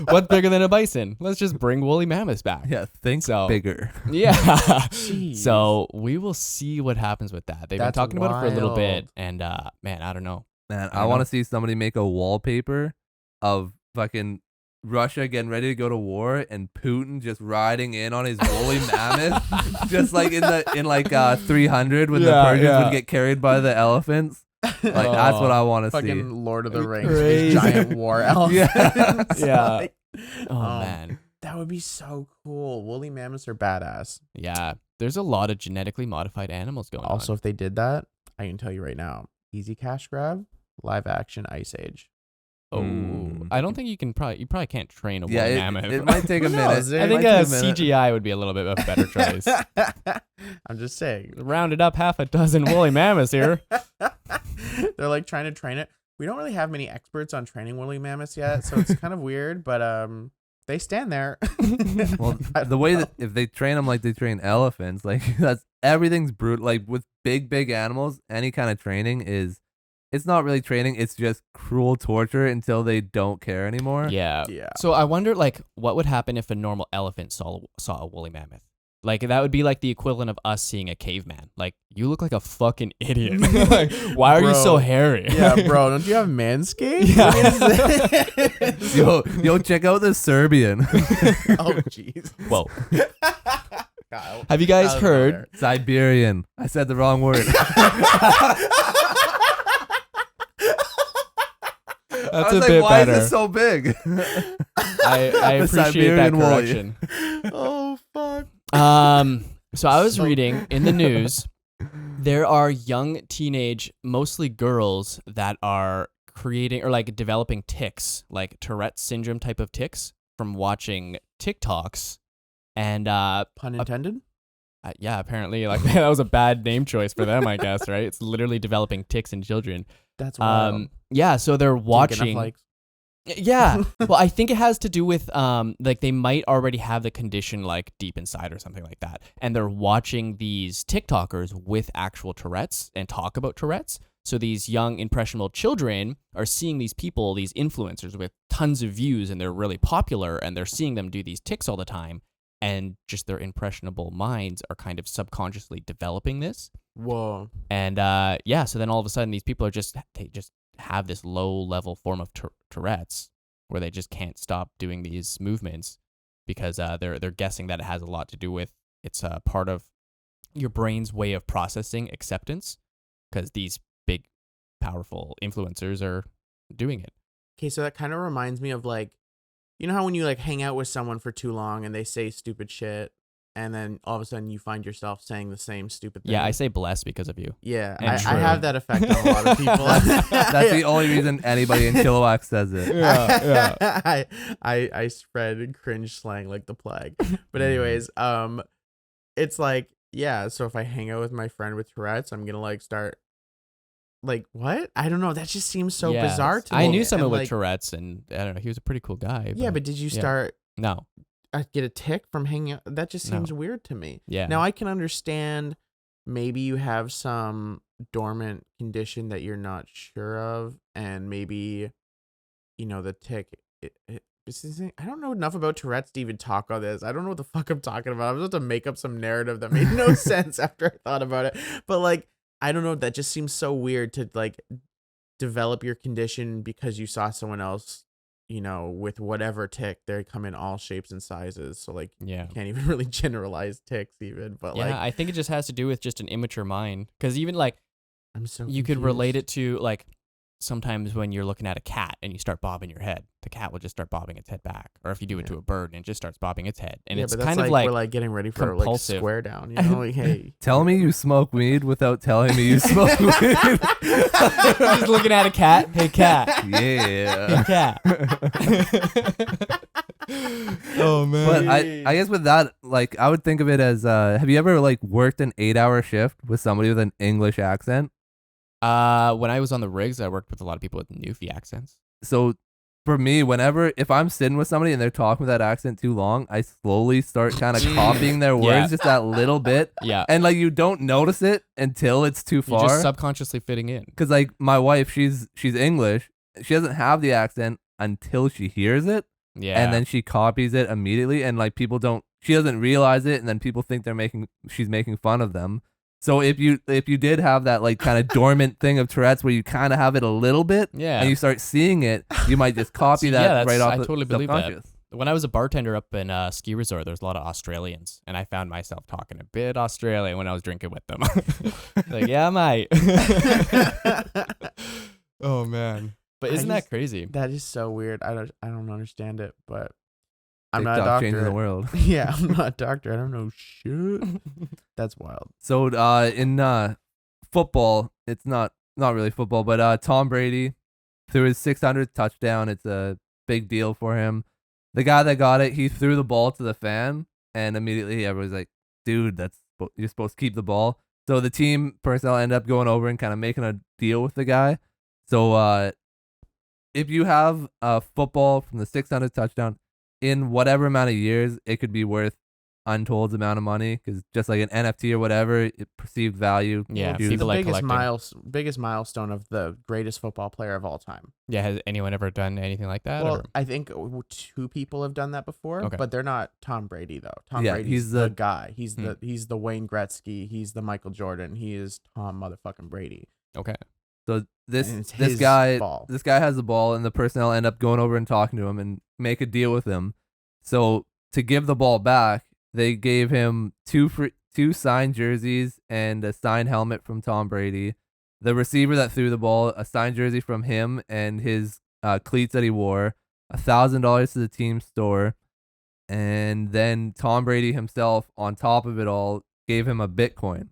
What's bigger than a bison? Let's just bring woolly mammoths back. Yeah, think bigger. Yeah. Jeez. So we will see what happens with that. They've been talking about it for a little bit, and man, I don't know. Man, I want to see somebody make a wallpaper of fucking Russia getting ready to go to war and Putin just riding in on his woolly mammoth, just like in 300 when the Persians would get carried by the elephants. Like that's what I want to see. Fucking Lord of the Rings, Crazy. these giant war elephants. Yeah. Like, Man, that would be so cool. Woolly mammoths are badass. yeah. There's a lot of genetically modified animals going on. Also, if they did that, I can tell you right now, easy cash grab, live action Ice Age. I don't think you probably can't train a woolly mammoth. It might take a minute. I think CGI would be a little bit of a better choice. I'm just saying. Rounded up half a dozen woolly mammoths here. They're like trying to train it. We don't really have many experts on training woolly mammoths yet, so it's kind of weird, but they stand there. Well, the way that if they train them like they train elephants, like everything's brutal. Like with big animals, any kind of training it's not really training. It's just cruel torture until they don't care anymore. Yeah. Yeah. So I wonder, like, what would happen if a normal elephant saw a woolly mammoth? Like, that would be like the equivalent of us seeing a caveman. Like, you look like a fucking idiot. Like, why are you so hairy? Yeah, bro. Don't you have Manscaped? Yeah. Yo, check out the Serbian. Oh, jeez. Whoa. Kyle. Have you guys heard? Siberian. I said the wrong word. That's a bit why better. is it so big? I appreciate that Siberian woolly. correction. Oh, fuck. So I was reading in the news, there are young teenage, mostly girls, that are creating or like developing tics, like Tourette's syndrome type of tics from watching TikToks. And Pun intended? yeah, apparently like that was a bad name choice for them, I guess, right? It's literally developing tics in children. That's wild. Yeah, so they're Do you get watching. enough likes? Yeah. Well, I think it has to do with like they might already have the condition like deep inside or something like that. And they're watching these TikTokers with actual Tourette's and talk about Tourette's. So these young impressionable children are seeing these people, these influencers with tons of views, and they're really popular, and they're seeing them do these tics all the time, and just their impressionable minds are kind of subconsciously developing this. Whoa. And yeah, so then all of a sudden these people they just have this low level form of Tourette's where they just can't stop doing these movements because they're guessing that it has a lot to do with it's a part of your brain's way of processing acceptance because these big powerful influencers are doing it. Okay, so that kind of reminds me of like, you know how when you like hang out with someone for too long and they say stupid shit and then all of a sudden you find yourself saying the same stupid thing? Yeah, I say blessed because of you. Yeah, And I true. have that effect on a lot of people. That's the only reason anybody in Chilliwack says it. Yeah. I spread cringe slang like the plague. But anyways, it's like, yeah, so if I hang out with my friend with Tourette's, I'm gonna like start like, what? I don't know. That just seems so Yeah. bizarre to me. I knew someone And, with like, Tourette's, and I don't know, he was a pretty cool guy. yeah, but did you start no. get a tick from hanging out? That just No. seems weird to me. Yeah. Now I can understand maybe you have some dormant condition that you're not sure of, and maybe, you know, the tick. I don't know enough about Tourette's to even talk on this. I don't know what the fuck I'm talking about. I'm supposed to make up some narrative that made no sense after I thought about it. But like, I don't know. That just seems so weird to like develop your condition because you saw someone else, you know, with whatever tick. They come in all shapes and sizes. So like, Yeah. you can't even really generalize ticks even. But Yeah, like, I think it just has to do with just an immature mind. Because even like I'm so you could relate confused. it to like sometimes when you're looking at a cat and you start bobbing your head, the cat will just start bobbing its head back. Or if you do it Yeah. to a bird and it just starts bobbing its head, and Yeah, it's but that's kind of like we're like getting ready for like compulsive. square down. You know, like, hey, Tell me you smoke weed without telling me you smoke weed. just looking at a cat. Hey cat. Hey Yeah. cat. Oh man. But I guess with that, like, I would think of it as, have you ever like worked an 8-hour shift with somebody with an English accent? When I was on the rigs, I worked with a lot of people with Newfie accents. So for me, if I'm sitting with somebody and they're talking with that accent too long, I slowly start kind of copying their words Yeah. just that little bit. Yeah. And like you don't notice it until it's too You're just far. subconsciously fitting in. Because like my wife, she's English. She doesn't have the accent until she hears it. Yeah. And then she copies it immediately, and like she doesn't realize it, and then people think she's making fun of them. So if you did have that like kind of dormant thing of Tourette's where you kind of have it a little bit, Yeah. and you start seeing it, you might just copy that right off I the totally believe that. subconscious. When I was a bartender up in a ski resort, there was a lot of Australians, and I found myself talking a bit Australian when I was drinking with them. Like, yeah, mate. Oh man. But isn't that crazy? That is so weird. I don't understand it, but I'm not a TikTok changing doctor. the world. Yeah, I'm not a doctor. I don't know shit. That's wild. So in football, it's not really football, but Tom Brady threw his 600th touchdown. It's a big deal for him. The guy that got it, he threw the ball to the fan, and immediately everybody's like, "Dude, you're supposed to keep the ball." So the team personnel end up going over and kind of making a deal with the guy. So if you have a football from the 600th touchdown in whatever amount of years, it could be worth untold amount of money, because just like an NFT or whatever, it perceived value. Yeah, It's people the like biggest collecting. biggest milestone of the greatest football player of all time. Yeah, has anyone ever done anything like that? Well, or? I think two people have done that before, Okay. but they're not Tom Brady though. Tom Yeah, Brady's he's the the- guy. He's the Wayne Gretzky. He's the Michael Jordan. He is Tom motherfucking Brady. Okay. So And this it's his guy ball. this guy has the ball, and the personnel end up going over and talking to him and make a deal with him. So to give the ball back, they gave him two signed jerseys and a signed helmet from Tom Brady. The receiver that threw the ball, a signed jersey from him and his cleats that he wore, $1,000 to the team store, and then Tom Brady himself, on top of it all, gave him a Bitcoin.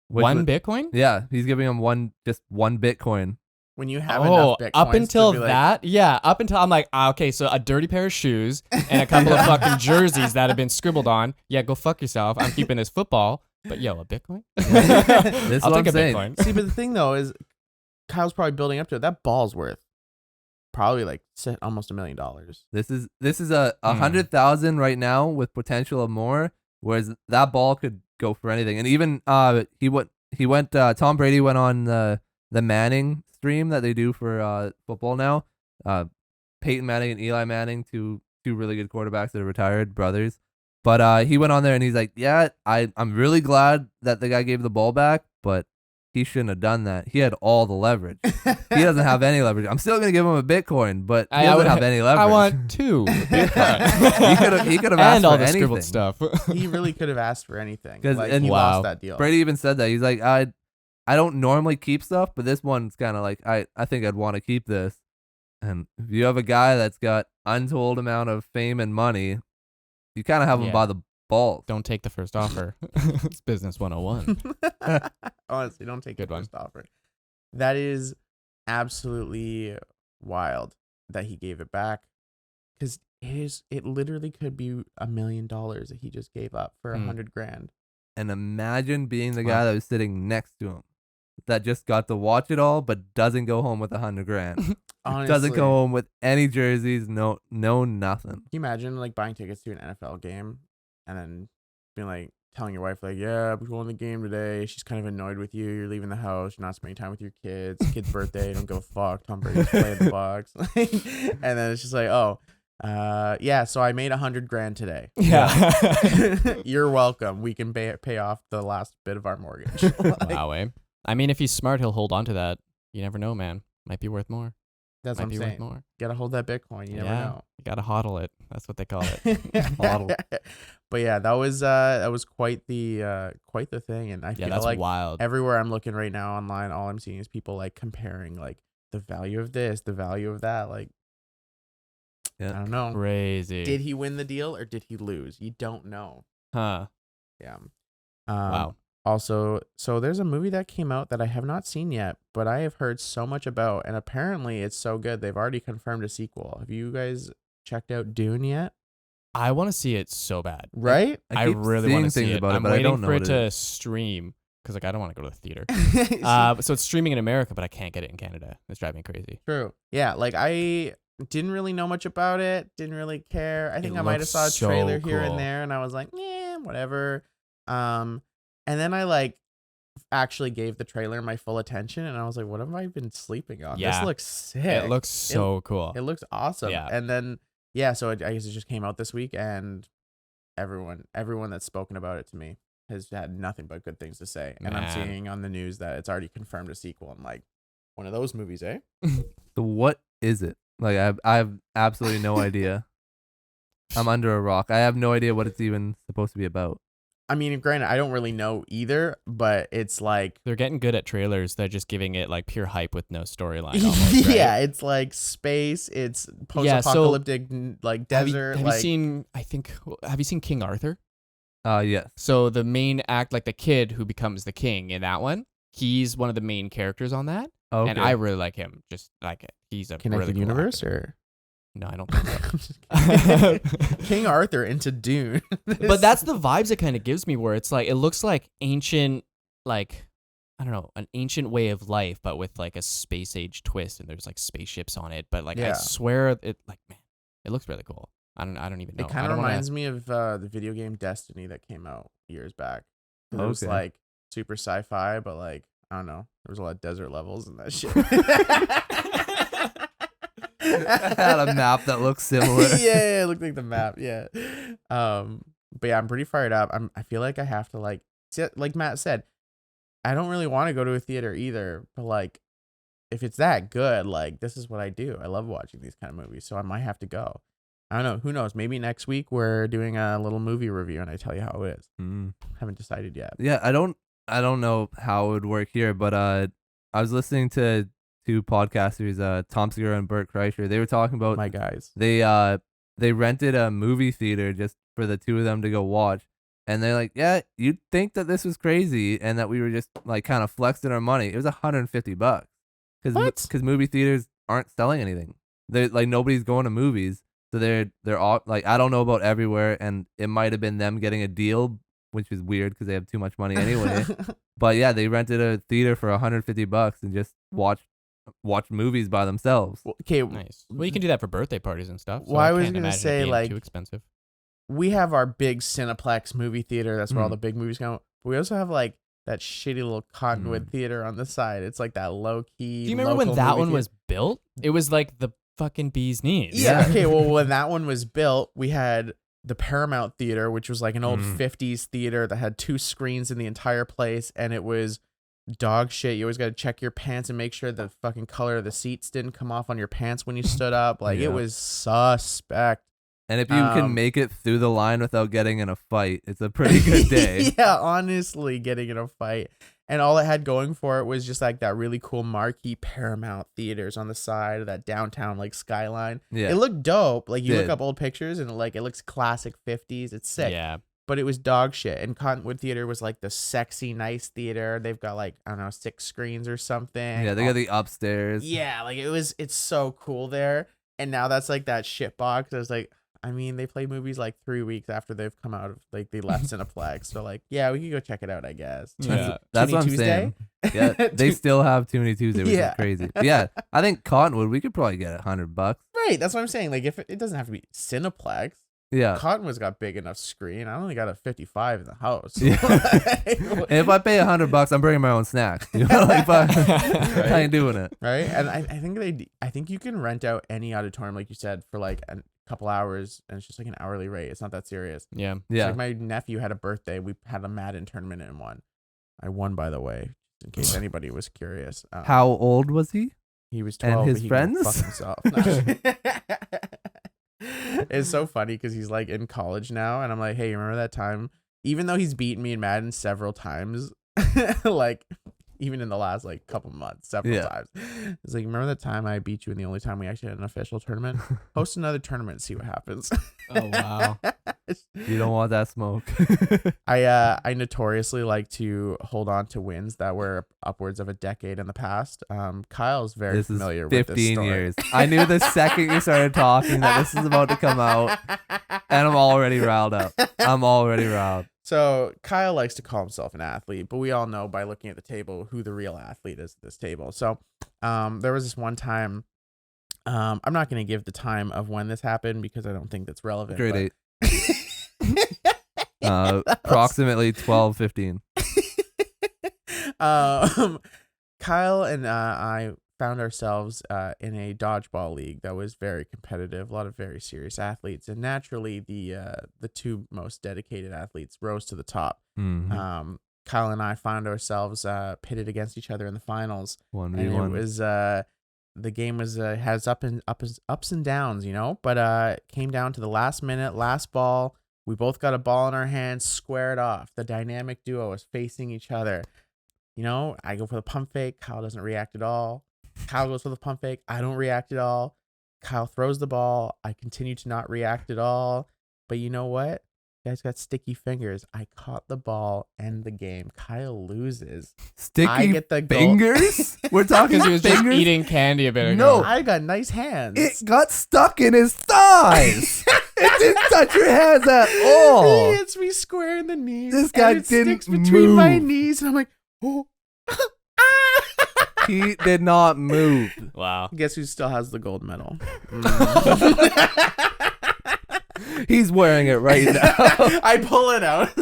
One Bitcoin? Yeah, he's giving him just one Bitcoin. When you have enough Bitcoins up until to be like, that, yeah, up until I'm like, okay, so a dirty pair of shoes and a couple of fucking jerseys that have been scribbled on. Yeah, go fuck yourself. I'm keeping this football, but yo, a Bitcoin? This is I'll what take I'm a saying. Bitcoin. See, but the thing though is, Kyle's probably building up to it. That ball's worth probably like almost $1 million. This is a 100,000 right now with potential of more, whereas that ball could go for anything. And even Tom Brady went on the Manning stream that they do for football now. Peyton Manning and Eli Manning, two really good quarterbacks that are retired brothers. But he went on there and he's like, yeah, I'm really glad that the guy gave the ball back, but he shouldn't have done that. He had all the leverage. He doesn't have any leverage. I'm still gonna give him a Bitcoin, but he doesn't have any leverage. I want two. He could have asked And all for the anything. scribbled stuff. He really could have asked for anything. 'Cause- Like, and he Wow. lost that deal. Brady even said that. He's like, I don't normally keep stuff, but this one's kind of like, I think I'd want to keep this. And if you have a guy that's got untold amount of fame and money, you kind of have him Yeah. by the balls. Don't take the first offer. It's business 101. Honestly, don't take Good the one. first offer. That is absolutely wild that he gave it back, because it literally could be $1 million that he just gave up for $100,000. And imagine being the Wow. guy that was sitting next to him, that just got to watch it all, but doesn't go home with $100,000. Honestly, Doesn't go home with any jerseys, no nothing. Can you imagine like buying tickets to an NFL game and then being like telling your wife like, yeah, we're going to the game today. She's kind of annoyed with you. You're leaving the house. You're not spending time with your kids. Kid's birthday. Don't give a fuck. Tom Brady's playing the Bucks. And then it's just like, oh, yeah. So I made $100,000 today. Yeah. You're welcome. We can pay off the last bit of our mortgage. Like, Wow, eh? I mean, if he's smart, he'll hold on to that. You never know, man. Might be worth more. That's Might what be I'm worth saying. more. Gotta hold that Bitcoin. You never know. You gotta hodl it. That's what they call it. Hodl. But yeah, that was quite the thing, and I Yeah, feel that's like wild. everywhere I'm looking right now online, all I'm seeing is people like comparing like the value of this, the value of that. Like, Yeah. I don't know. Crazy. Did he win the deal or did he lose? You don't know. Huh. Yeah. Wow. Also, so there's a movie that came out that I have not seen yet, but I have heard so much about, and apparently it's so good they've already confirmed a sequel. Have you guys checked out Dune yet? I want to see it so bad. Right? I keep really seeing want to see things it. about it, I'm but I waiting don't know for what it it to is. stream because I don't want to go to the theater. So it's streaming in America, but I can't get it in Canada. It's driving me crazy. True. Yeah, like I didn't really know much about it. Didn't really care. I think It I might have looks saw a trailer so here and cool. there, and I was like, yeah, whatever. And then I like actually gave the trailer my full attention, and I was like, what have I been sleeping on? This Yeah. looks sick. It looks so cool. It looks awesome. Yeah. And then so I guess it just came out this week, and everyone that's spoken about it to me has had nothing but good things to say. And I'm Man. seeing on the news that it's already confirmed a sequel. I'm like, one of those movies, eh? So what is it? Like I have absolutely no idea. I'm under a rock. I have no idea what it's even supposed to be about. I mean, granted, I don't really know either, but it's like, They're getting good at trailers. They're just giving it like pure hype with no storyline. Almost, right? yeah, it's like space, it's post-apocalyptic, like desert. Have like, you seen? Have you seen King Arthur? Yes. So the main act, like the kid who becomes the king in that one, he's one of the main characters on that, Okay. and I really like him. Just like it. He's a Connected really cool Universe, actor. or No, I don't think so. I'm just kidding. King Arthur into Dune. But that's the vibes it kind of gives me, where it's like it looks like ancient, like I don't know, an ancient way of life, but with like a space age twist, and there's like spaceships on it. But like I Yeah. swear, it like man, it looks really cool. I don't even know. It kind I of don't wanna- reminds me of the video game Destiny that came out years back. It was Okay. like super sci-fi, but like I don't know, there was a lot of desert levels and that shit. I had a map that looks similar. Yeah, it looked like the map. Yeah. But yeah, I'm pretty fired up. I feel like I have to like Matt said, I don't really want to go to a theater either, but like if it's that good, like this is what I do. I love watching these kind of movies, so I might have to go. I don't know. Who knows? Maybe next week we're doing a little movie review and I tell you how it is. Haven't decided yet. Yeah, I don't know how it would work here, but I was listening to two podcasters, Tom Segura and Bert Kreischer. They were talking about My guys. they rented a movie theater just for the two of them to go watch, and they're like, yeah, you'd think that this was crazy and that we were just like kind of flexing our money. It was $150 because movie theaters aren't selling anything. They're like nobody's going to movies, so they're all like, I don't know about everywhere, and it might have been them getting a deal, which is weird because they have too much money anyway. But yeah, they rented a theater for $150 and just watch movies by themselves. Okay. Nice. Well, you can do that for birthday parties and stuff. So Well, I was can't gonna imagine it say, being like, too expensive. We have our big Cineplex movie theater. That's where all Mm. the big movies come. But we also have like that shitty little Cottonwood theater on the side. It's like that low key. Do you remember when that one was built? It was like the fucking bee's knees. Yeah. Okay. Well, when that one was built, we had the Paramount Theater, which was like an old 50s theater that had 2 screens in the entire place, and it was dog shit. You always got to check your pants and make sure the fucking color of the seats didn't come off on your pants when you stood up. Like Yeah. it was suspect. And if you can make it through the line without getting in a fight, it's a pretty good day. Yeah, honestly, getting in a fight. And all it had going for it was just like that really cool marquee Paramount theaters on the side of that downtown like skyline. Yeah. It looked dope. Like you look Did. up old pictures and like it looks classic 50s. It's sick. Yeah. But it was dog shit. And Cottonwood Theater was like the sexy, nice theater. They've got like, I don't know, 6 screens or something. Yeah, they got the upstairs. Yeah, like it's so cool there. And now that's like that shit box. I was like, I mean, they play movies like 3 weeks after they've come out of like they left Cineplex. So like, yeah, we could go check it out, I guess. Yeah. That's Toonie what I'm Tuesday? saying. Yeah, they still have Toonie Tuesday, which Yeah. is crazy. But yeah, I think Cottonwood, we could probably get $100. Right, that's what I'm saying. Like if it doesn't have to be Cineplex. Yeah. Cottonwood's got big enough screen. I only got a 55 in the house. Yeah. And if I pay $100, I'm bringing my own snacks. You know, like, I ain't doing it. Right, and I think you can rent out any auditorium, like you said, for like a couple hours, and it's just like an hourly rate. It's not that serious. Yeah. It's Yeah. like my nephew had a birthday. We had a Madden tournament and won. I won, by the way, in case anybody was curious. How old was he? He was 12. his but he friends? Fuck himself. It's so funny because he's like in college now, and I'm like, hey, you remember that time? Even though he's beaten me in Madden several times, like even in the last like couple months, several times. It's like, remember that time I beat you, and the only time we actually had an official tournament? Host another tournament and see what happens. Oh wow. You don't want that smoke. I notoriously like to hold on to wins that were upwards of a decade in the past. Kyle's very This is familiar with this 15 story. years. I knew the second you started talking that this is about to come out, and I'm already riled up. I'm already riled. So Kyle likes to call himself an athlete, but we all know by looking at the table who the real athlete is at this table. So there was this one time, I'm not going to give the time of when this happened because I don't think that's relevant. Grade 8. Approximately 12-15. Kyle and I found ourselves in a dodgeball league that was very competitive, a lot of very serious athletes, and naturally the two most dedicated athletes rose to the top. Mm-hmm. Kyle and I found ourselves pitted against each other in the finals, 1v1. and it was the game was has ups and downs, but it came down to the last minute, last ball. We both got a ball in our hands, squared off. The dynamic duo is facing each other. I go for the pump fake. Kyle doesn't react at all. Kyle goes for the pump fake. I don't react at all. Kyle throws the ball. I continue to not react at all. But you know what? You guys got sticky fingers. I caught the ball and the game. Kyle loses. Sticky I get the goal. fingers? We're talking Because he was just fingers? eating candy a bit ago. No. I got nice hands. It got stuck in his thighs. It didn't touch your hands at all. He hits me square in the knees. This guy and it didn't sticks between my move. knees, and I'm like, oh. He did not move. Wow. Guess who still has the gold medal? He's wearing it right now. I pull it out.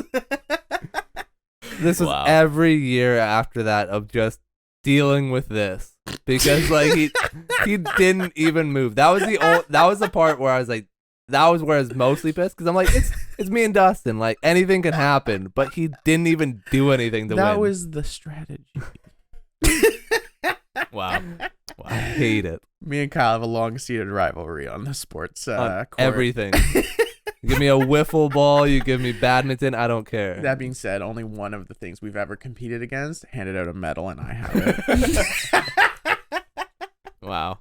This was Wow. every year after that of just dealing with this because he didn't even move. That was the part where I was like, that was where I was mostly pissed because I'm like, it's me and Dustin. Like anything can happen, but he didn't even do anything to win. That was the strategy. Wow. I hate it. Me and Kyle have a long-seated rivalry on the sports On court. everything. You give me a wiffle ball, you give me badminton, I don't care. That being said, only one of the things we've ever competed against handed out a medal, and I have it. Wow.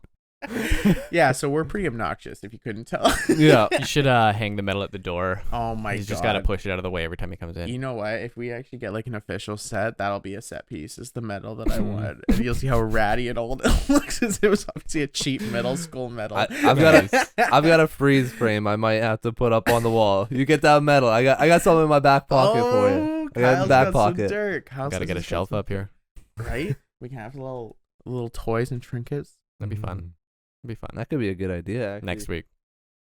Yeah, so we're pretty obnoxious, if you couldn't tell. Yeah. You should hang the medal at the door. Oh my god. He's just got to push it out of the way every time he comes in. You know what? If we actually get like an official set, that'll be a set piece. It's the medal that I want. And you'll see how ratty and old it looks. It was obviously a cheap middle school medal. I've got a freeze frame I might have to put up on the wall. You get that medal. I got something in my back pocket for you. I got it in Kyle's the back got pocket. Some dirt. Kyle's Got to get a got shelf some- up here. Right? We can have little toys and trinkets. That'd be fun. That'd be fun. That could be a good idea, actually. Next week.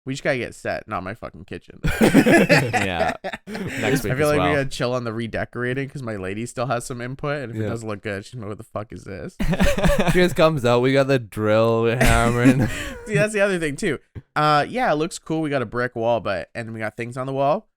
We just gotta get set, not my fucking kitchen. Yeah. Next week I feel as like well. we gotta chill on the redecorating because my lady still has some input, and if it Yeah. doesn't look good, she's like, "What the fuck is this?" She just comes out. We got the drill. We're hammering. See, that's the other thing too. Yeah, it looks cool. We got a brick wall, and we got things on the wall.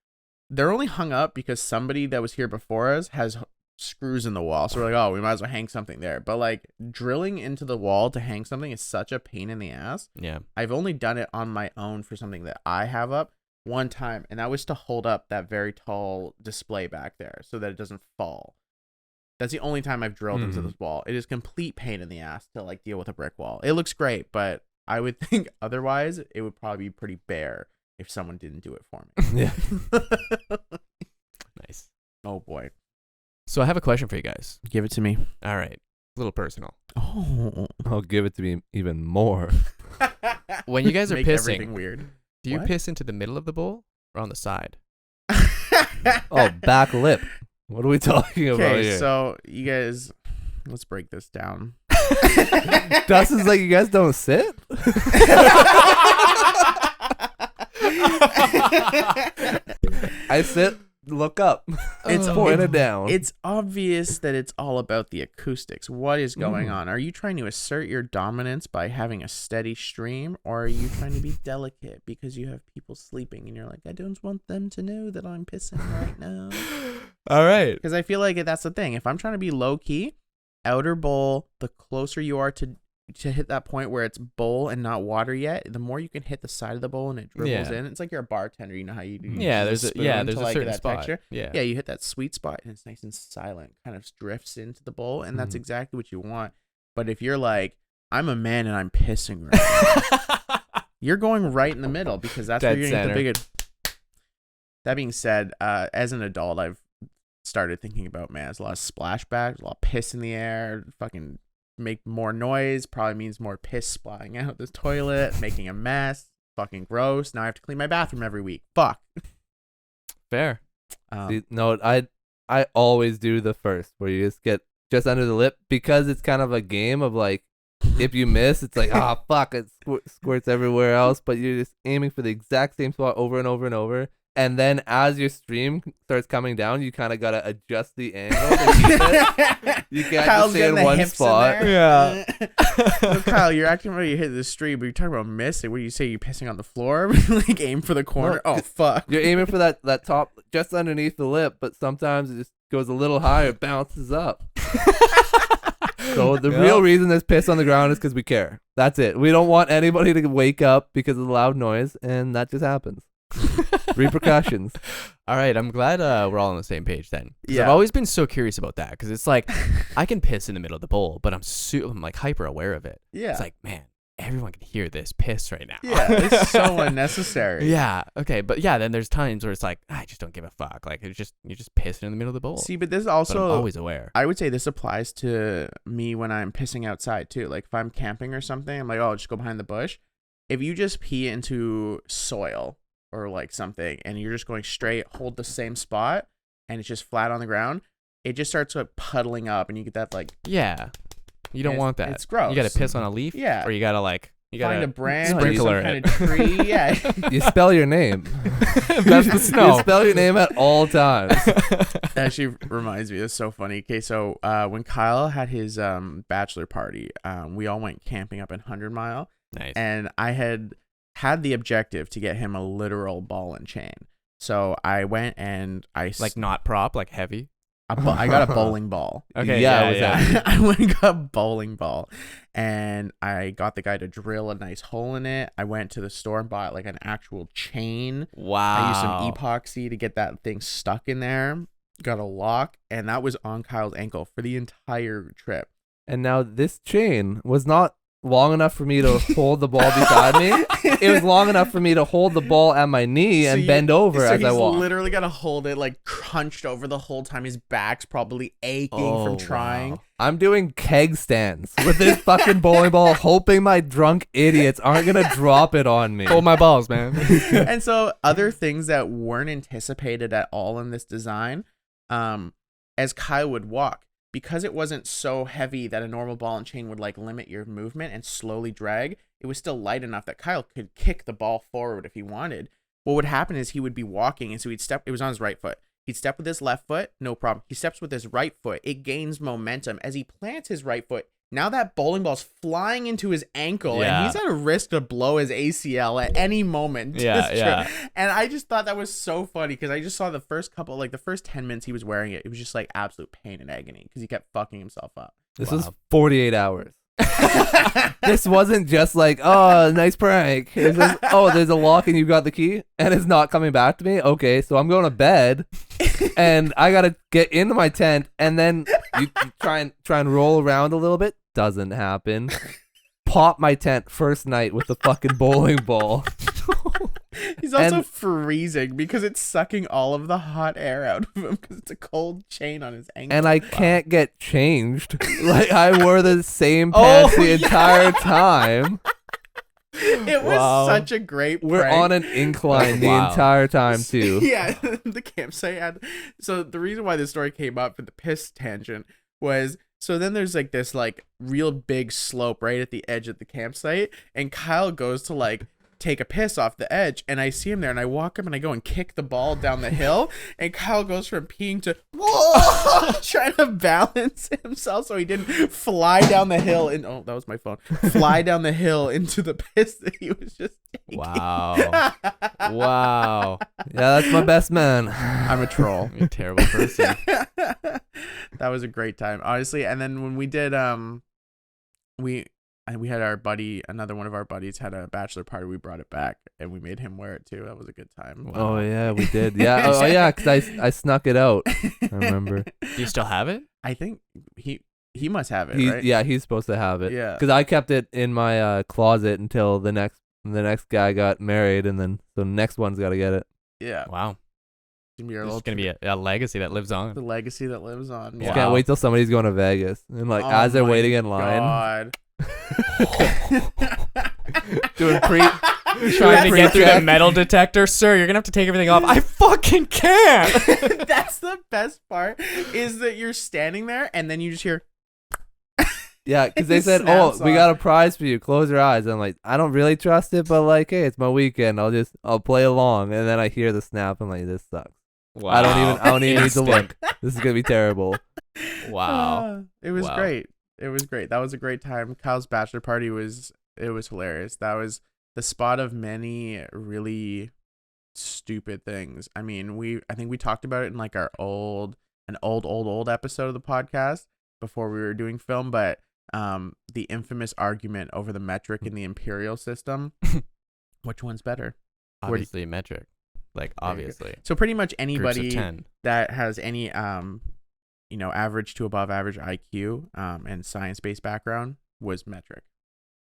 They're only hung up because somebody that was here before us has screws in the wall. So we're like, oh, we might as well hang something there. But like drilling into the wall to hang something is such a pain in the ass. Yeah. I've only done it on my own for something that I have up one time, and that was to hold up that very tall display back there so that it doesn't fall. That's the only time I've drilled into this wall. It is complete pain in the ass to like deal with a brick wall. It looks great, but I would think otherwise it would probably be pretty bare if someone didn't do it for me. Yeah. Nice. Oh boy. So I have a question for you guys. Give it to me. All right. A little personal. Oh. I'll give it to me even more. When you guys are Make pissing, everything weird. do you What? piss into the middle of the bowl or on the side? Oh, back lip. What are we talking about Okay, here? so you guys, let's break this down. Dustin's like, you guys don't sit? I sit, look up. It's pointed down. It's obvious that it's all about the acoustics. What is going on? Are you trying to assert your dominance by having a steady stream, or are you trying to be delicate because you have people sleeping and you're like, I don't want them to know that I'm pissing right now? All right. Because I feel like that's the thing. If I'm trying to be low key, outer bowl, the closer you are to hit that point where it's bowl and not water yet, the more you can hit the side of the bowl and it dribbles in. It's like you're a bartender. You know how you do. Yeah, there's a there's certain that spot. texture. Yeah. Yeah, you hit that sweet spot and it's nice and silent, kind of drifts into the bowl, and that's exactly what you want. But if you're like, I'm a man and I'm pissing right now, you're going right in the middle because that's Dead where you're gonna get the center. biggest. That being said, as an adult, I've started thinking about, man, there's a lot of splashbacks, a lot of piss in the air, fucking make more noise, probably means more piss splatting out the toilet, making a mess, fucking gross. Now I have to clean my bathroom every week. Fuck. Fair. See, no, I always do the first where you just get just under the lip because it's kind of a game of like, if you miss, it's like, ah, fuck, it squirts everywhere else, but you're just aiming for the exact same spot over and over and over. And then as your stream starts coming down, you kind of got to adjust the angle to keep it. You can't Kyle's just stay in getting the one hips in spot. there. Yeah. No, Kyle, you're acting like you hit the stream, but you're talking about missing. What do you say? You pissing on the floor? Like aim for the corner? No, oh, fuck. You're aiming for that top just underneath the lip, but sometimes it just goes a little higher, bounces up. So the real reason there's piss on the ground is because we care. That's it. We don't want anybody to wake up because of the loud noise, and that just happens. Repercussions. All right, I'm glad we're all on the same page then. Yeah. I've always been so curious about that because it's like I can piss in the middle of the bowl, but I'm like hyper aware of it. Yeah. It's like, man, everyone can hear this piss right now. Yeah, it's so unnecessary. Yeah. Okay, but yeah, then there's times where it's like I just don't give a fuck. Like you're just pissing in the middle of the bowl. See, but this But also, I'm always aware. I would say this applies to me when I'm pissing outside too. Like if I'm camping or something, I'm like, oh, just go behind the bush. If you just pee into soil or like something and you're just going straight, hold the same spot and it's just flat on the ground, it just starts like puddling up and you get that like, Yeah. You don't want that. it's gross. You got to piss on a leaf. Yeah. Or you got to like you got find a to branch or sprinkler some kind it. of tree. Yeah. You spell your name. That's the snow. You spell your name at all times. That actually reminds me, it's so funny. Okay, so when Kyle had his bachelor party, we all went camping up in 100 Mile. Nice. And I had the objective to get him a literal ball and chain. So I went and Like not prop, like heavy. I got a bowling ball. Okay. Yeah, Yeah. it was I went and got a bowling ball, and I got the guy to drill a nice hole in it. I went to the store and bought like an actual chain. Wow. I used some epoxy to get that thing stuck in there. Got a lock, and that was on Kyle's ankle for the entire trip. And now this chain was not long enough for me to hold the ball beside me. It was long enough for me to hold the ball at my knee and bend over as I walk. He's literally got to hold it like crunched over the whole time. His back's probably aching from trying. Wow. I'm doing keg stands with this fucking bowling ball, hoping my drunk idiots aren't gonna drop it on me. Hold my balls, man. And so other things that weren't anticipated at all in this design, as Kyle would walk, because it wasn't so heavy that a normal ball and chain would like limit your movement and slowly drag, it was still light enough that Kyle could kick the ball forward if he wanted. What would happen is he would be walking, and so he'd step, it was on his right foot. He'd step with his left foot, no problem. He steps with his right foot. It gains momentum. As he plants his right foot, now that bowling ball's flying into his ankle, and he's at a risk to blow his ACL at any moment. Yeah. And I just thought that was so funny because I just saw the first 10 minutes he was wearing it. It was just like absolute pain and agony because he kept fucking himself up. This was 48 hours. This wasn't just like, oh, nice prank. It was just, oh, there's a lock and you got the key and it's not coming back to me. Okay, so I'm going to bed and I gotta get into my tent and then you try and roll around a little bit. Doesn't happen. Pop my tent first night with the fucking bowling ball. He's also freezing because it's sucking all of the hot air out of him because it's a cold chain on his ankle. And I can't get changed. Like I wore the same pants the entire time. It was such a great prank. We're on an incline the entire time too. Yeah, the campsite had. So the reason why this story came up for the piss tangent was, so then there's like this like real big slope right at the edge of the campsite, and Kyle goes to like take a piss off the edge, and I see him there, and I walk up and I go and kick the ball down the hill, and Kyle goes from peeing to whoa, trying to balance himself so he didn't fly down the hill. And oh, that was my phone. Fly down the hill into the piss that he was just taking. Wow. Wow. Yeah, that's my best man. I'm a troll. You're a terrible person. That was a great time, honestly. And then when we did, we had our buddy, another one of our buddies had a bachelor party. We brought it back and we made him wear it too. That was a good time. Wow. Oh yeah, we did. Yeah. Oh yeah, because I snuck it out. I remember. Do you still have it? I think he must have it, right? Yeah, he's supposed to have it. Yeah. Because I kept it in my closet until the next guy got married, and then the next one's got to get it. Yeah. Wow. gonna be our It's little gonna be a legacy that lives the on. legacy that lives on. Just Wow. can't wait till somebody's going to Vegas and like Oh as they're my waiting in line, God. doing pre. Trying to get through the pre-check. metal detector, sir. You're gonna have to take everything off. I fucking can't. That's the best part is that you're standing there and then you just hear Yeah, because they It said, "Oh, snaps we on. got a prize for you. Close your eyes." I'm like, I don't really trust it, but like, hey, it's my weekend. I'll play along, and then I hear the snap. I'm like, this sucks. Wow. I don't even need to Instant. look. This is gonna be terrible. Wow. It was Wow. great. It was great. That was a great time. Kyle's bachelor party was hilarious. That was the spot of many really stupid things. I mean, I think we talked about it in like our old episode of the podcast before we were doing film, but the infamous argument over the metric and the imperial system. Which one's better? Obviously metric. Like There you go. obviously. So pretty much Groups of anybody 10. that has any average to above average IQ and science-based background was metric.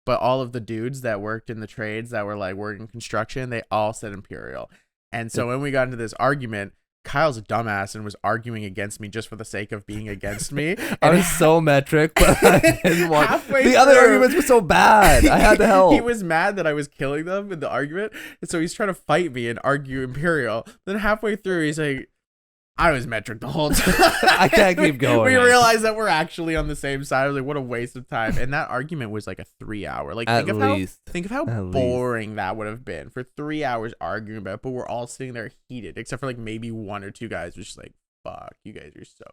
But all of the dudes that worked in the trades that were like working construction, they all said imperial. And so when we got into this argument, Kyle's a dumbass and was arguing against me just for the sake of being against me. I And was so metric, but I didn't want. halfway The other through- arguments were so bad. I had to help. He was mad that I was killing them in the argument, and so he's trying to fight me and argue imperial. Then halfway through, he's like, "I was metric the whole time." I can't keep going. We realized that we're actually on the same side. I was like, "What a waste of time!" And that argument was like a 3-hour. Like, At think least. of how At least. boring that would have been for 3 hours arguing about it. But we're all sitting there heated, except for like maybe one or two guys, was just like, "Fuck, you guys are so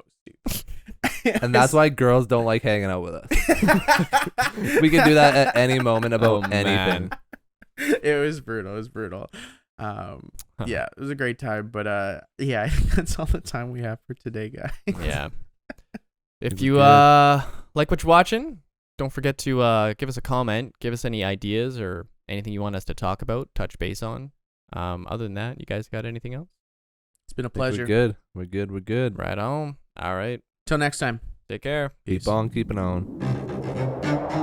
stupid." And that's why girls don't like hanging out with us. We can do that at any moment about Oh, anything. man. It was brutal. It was brutal. Yeah, it was a great time. But yeah, I think that's all the time we have for today, guys. Yeah. If It's you good. like what you're watching, don't forget to give us a comment, give us any ideas or anything you want us to talk about, touch base on. Other than that, you guys got anything else? It's been a I think pleasure. We're good. We're good. We're good. Right on. All right. Till next time. Take care. Keep on keeping on.